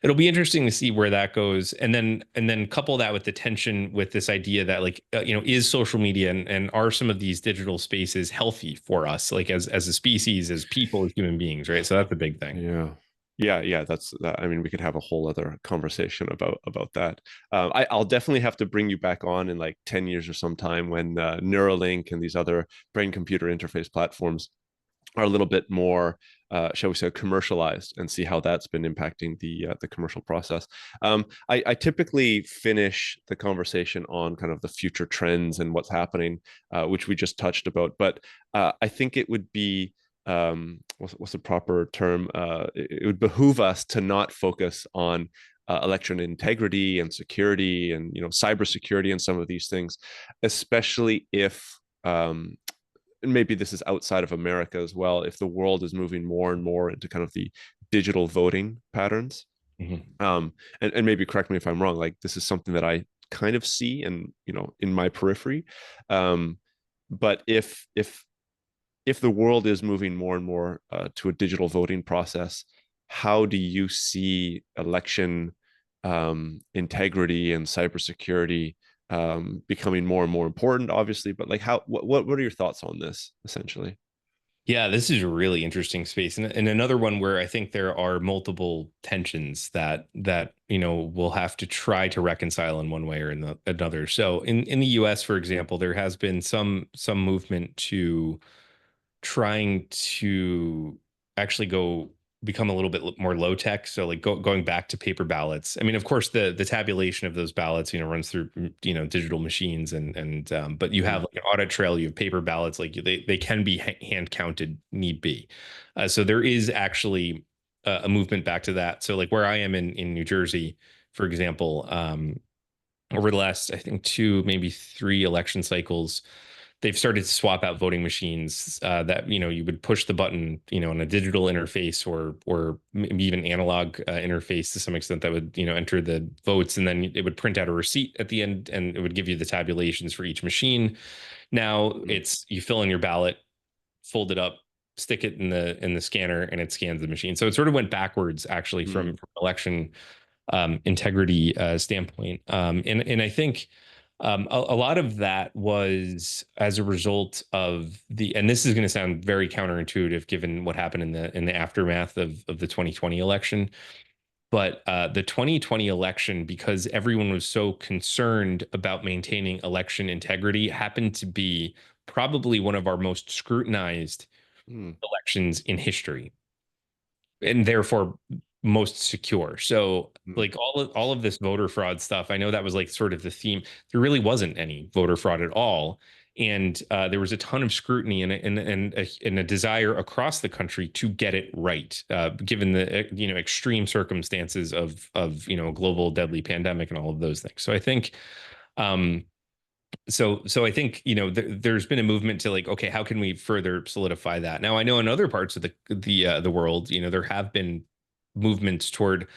it'll be interesting to see where that goes, and then couple that with the tension with this idea that is social media and are some of these digital spaces healthy for us, like as a species, as people, as human beings, right? So that's a big thing. Yeah. That's that. I mean, we could have a whole other conversation about that. I'll definitely have to bring you back on in like 10 years or sometime when Neuralink and these other brain computer interface platforms are a little bit more, shall we say, commercialized, and see how that's been impacting the commercial process. I typically finish the conversation on kind of the future trends and what's happening, which we just touched about. But I think it would be what's the proper term? It would behoove us to not focus on election integrity and security and cybersecurity and some of these things, especially if and maybe this is outside of America as well, if the world is moving more and more into kind of the digital voting patterns. And maybe correct me if I'm wrong, like this is something that I kind of see and in my periphery. But if the world is moving more and more to a digital voting process, how do you see election integrity and cybersecurity becoming more and more important, obviously? But like, what are your thoughts on this, essentially? Yeah, this is a really interesting space, and another one where I think there are multiple tensions that we'll have to try to reconcile in one way or another. So in the U.S., for example, there has been some movement to trying to actually become a little bit more low tech. So like going back to paper ballots. I mean, of course, the tabulation of those ballots, runs through, digital machines but you have like an audit trail, you have paper ballots, like they can be hand counted need be. So there is actually a movement back to that. So like where I am in New Jersey, for example, over the last, I think 2, maybe 3 election cycles, they've started to swap out voting machines that you would push the button on a digital interface or maybe even analog interface to some extent that would enter the votes, and then it would print out a receipt at the end and it would give you the tabulations for each machine. Now it's you fill in your ballot, fold it up, stick it in the scanner, and it scans the machine. So it sort of went backwards actually from election integrity standpoint, and I think. A lot of that was as a result of and this is going to sound very counterintuitive given what happened in the aftermath of the 2020 election. But the 2020 election, because everyone was so concerned about maintaining election integrity, happened to be probably one of our most scrutinized elections in history, and therefore most secure. So like all of this voter fraud stuff, I know that was like sort of the theme. There really wasn't any voter fraud at all. And there was a ton of scrutiny and a desire across the country to get it right, given the extreme circumstances of a global deadly pandemic and all of those things. So I think so I think there's been a movement to like, okay, how can we further solidify that? Now I know in other parts of the world, there have been movements toward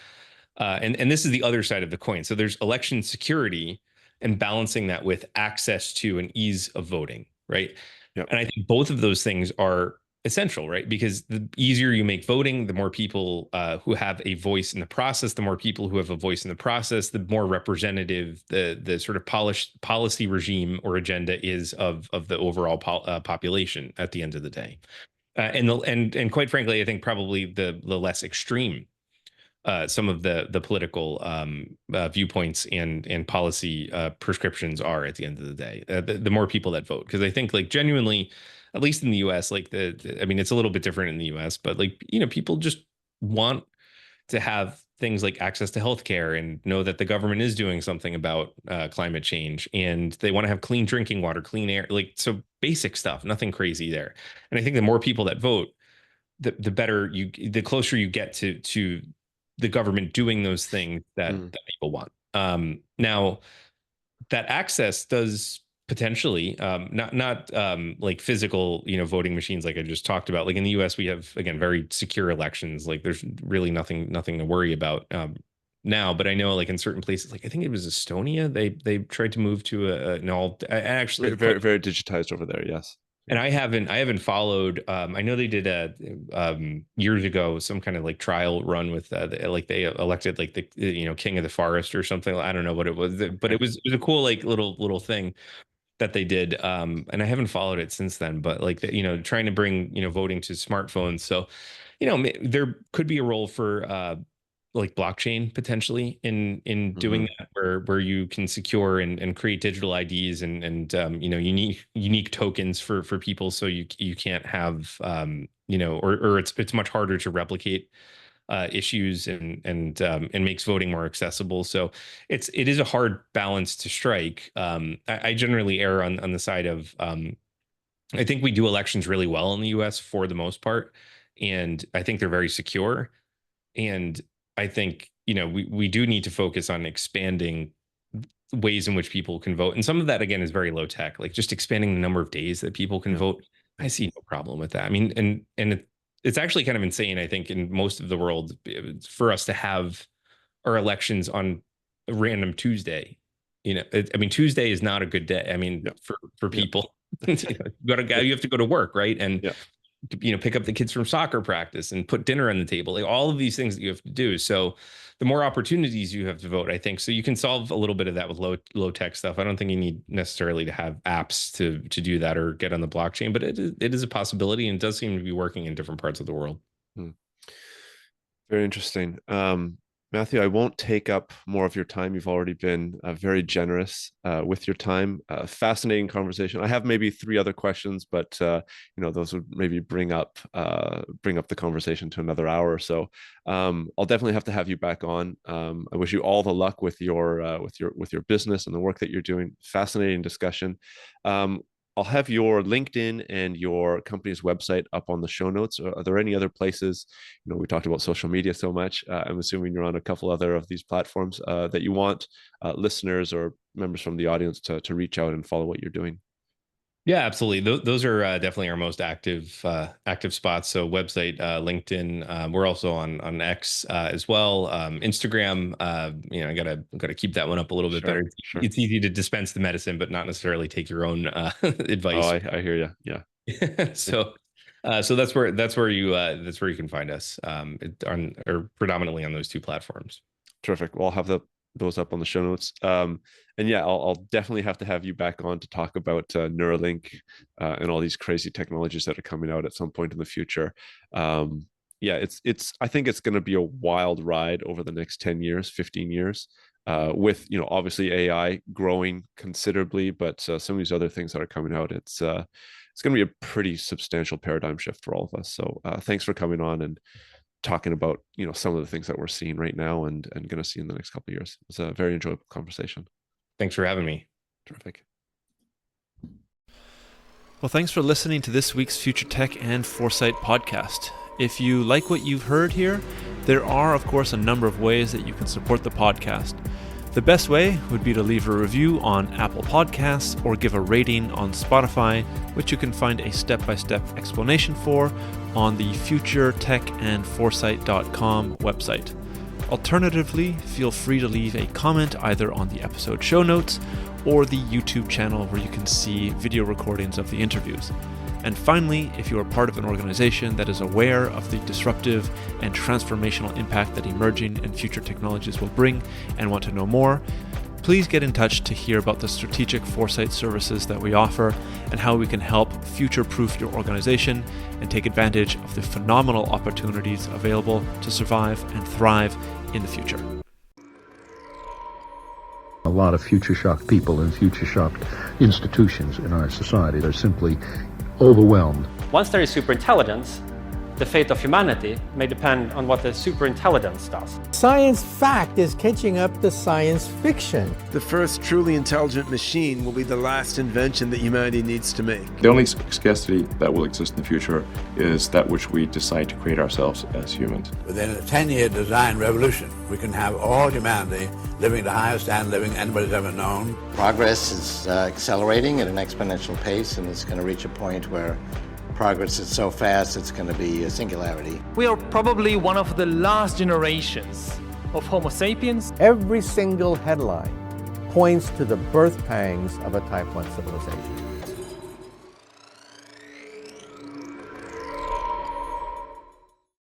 and this is the other side of the coin. So there's election security and balancing that with access to and ease of voting, right? Yep. And I think both of those things are essential, right? Because the easier you make voting, the more people who have a voice in the process, the more people who have a voice in the process, the more representative the sort of polished policy regime or agenda is of the overall population at the end of the day. And quite frankly, I think probably the less extreme some of the political viewpoints and policy prescriptions are at the end of the day, the more people that vote. Because I think like genuinely, at least in the US, like I mean, it's a little bit different in the US, but like, people just want to have things like access to healthcare and know that the government is doing something about climate change, and they want to have clean drinking water, clean air, like so basic stuff, nothing crazy there. And I think the more people that vote, the better the closer you get to the government doing those things that people want. Now, that access does potentially not like physical voting machines like I just talked about. Like in the US, we have again very secure elections. Like there's really nothing to worry about now, but I know like in certain places, like I think it was Estonia, they tried to move to an all actually very, very digitized over there. Yes. And I haven't followed. I know they did years ago some kind of like trial run with like they elected like the king of the forest or something. I don't know what it was, but it was a cool like little thing that they did. And I haven't followed it since then. But like trying to bring voting to smartphones. So there could be a role for like blockchain potentially in doing that, where you can secure and create digital IDs and unique tokens for people, so you can't have or it's much harder to replicate issues and makes voting more accessible. So it is a hard balance to strike. I generally err on the side of I think we do elections really well in the US for the most part, and I think they're very secure. And I think, we do need to focus on expanding ways in which people can vote. And some of that, again, is very low tech, like just expanding the number of days that people can vote. I see no problem with that. I mean, and it's actually kind of insane, I think, in most of the world for us to have our elections on a random Tuesday. Tuesday is not a good day. I mean, for people, you have to go to work, right? And pick up the kids from soccer practice and put dinner on the table, like all of these things that you have to do. So the more opportunities you have to vote, I think, so you can solve a little bit of that with low tech stuff. I don't think you need necessarily to have apps to do that or get on the blockchain, but it is a possibility, and it does seem to be working in different parts of the world. Very interesting. Matthew, I won't take up more of your time. You've already been very generous with your time. Fascinating conversation. I have maybe 3 other questions, but those would maybe bring up the conversation to another hour or so. I'll definitely have to have you back on. I wish you all the luck with your business and the work that you're doing. Fascinating discussion. I'll have your LinkedIn and your company's website up on the show notes. Are there any other places? We talked about social media so much. I'm assuming you're on a couple other of these platforms that you want listeners or members from the audience to reach out and follow what you're doing. Yeah, absolutely. Those are definitely our most active spots. So website, LinkedIn. We're also on X as well. Instagram. I gotta keep that one up a little bit better. Sure. It's easy to dispense the medicine, but not necessarily take your own advice. Oh, I hear you. Yeah. So that's where you can find us or predominantly on those 2 platforms. Terrific. Well, I'll have those up on the show notes. And yeah, I'll definitely have to have you back on to talk about Neuralink and all these crazy technologies that are coming out at some point in the future. I think it's going to be a wild ride over the next 10 years, 15 years, with, obviously AI growing considerably, but some of these other things that are coming out, it's going to be a pretty substantial paradigm shift for all of us. So thanks for coming on and talking about, some of the things that we're seeing right now and going to see in the next couple of years. It's a very enjoyable conversation. Thanks for having me. Terrific. Well, thanks for listening to this week's Future Tech and Foresight podcast. If you like what you've heard here, there are, of course, a number of ways that you can support the podcast. The best way would be to leave a review on Apple Podcasts or give a rating on Spotify, which you can find a step-by-step explanation for on the futuretechandforesight.com website. Alternatively, feel free to leave a comment either on the episode show notes or the YouTube channel where you can see video recordings of the interviews. And finally, if you are part of an organization that is aware of the disruptive and transformational impact that emerging and future technologies will bring and want to know more, please get in touch to hear about the strategic foresight services that we offer and how we can help future-proof your organization and take advantage of the phenomenal opportunities available to survive and thrive in the future. A lot of future-shocked people and future-shocked institutions in our society. They're simply overwhelmed. Once there is superintelligence, the fate of humanity may depend on what the superintelligence does. Science fact is catching up to science fiction. The first truly intelligent machine will be the last invention that humanity needs to make. The only scarcity that will exist in the future is that which we decide to create ourselves as humans. Within a 10-year design revolution, we can have all humanity living the highest standard of living anybody's ever known. Progress is accelerating at an exponential pace, and it's going to reach a point where progress is so fast it's going to be a singularity. We are probably one of the last generations of Homo sapiens. Every single headline points to the birth pangs of a Type 1 civilization.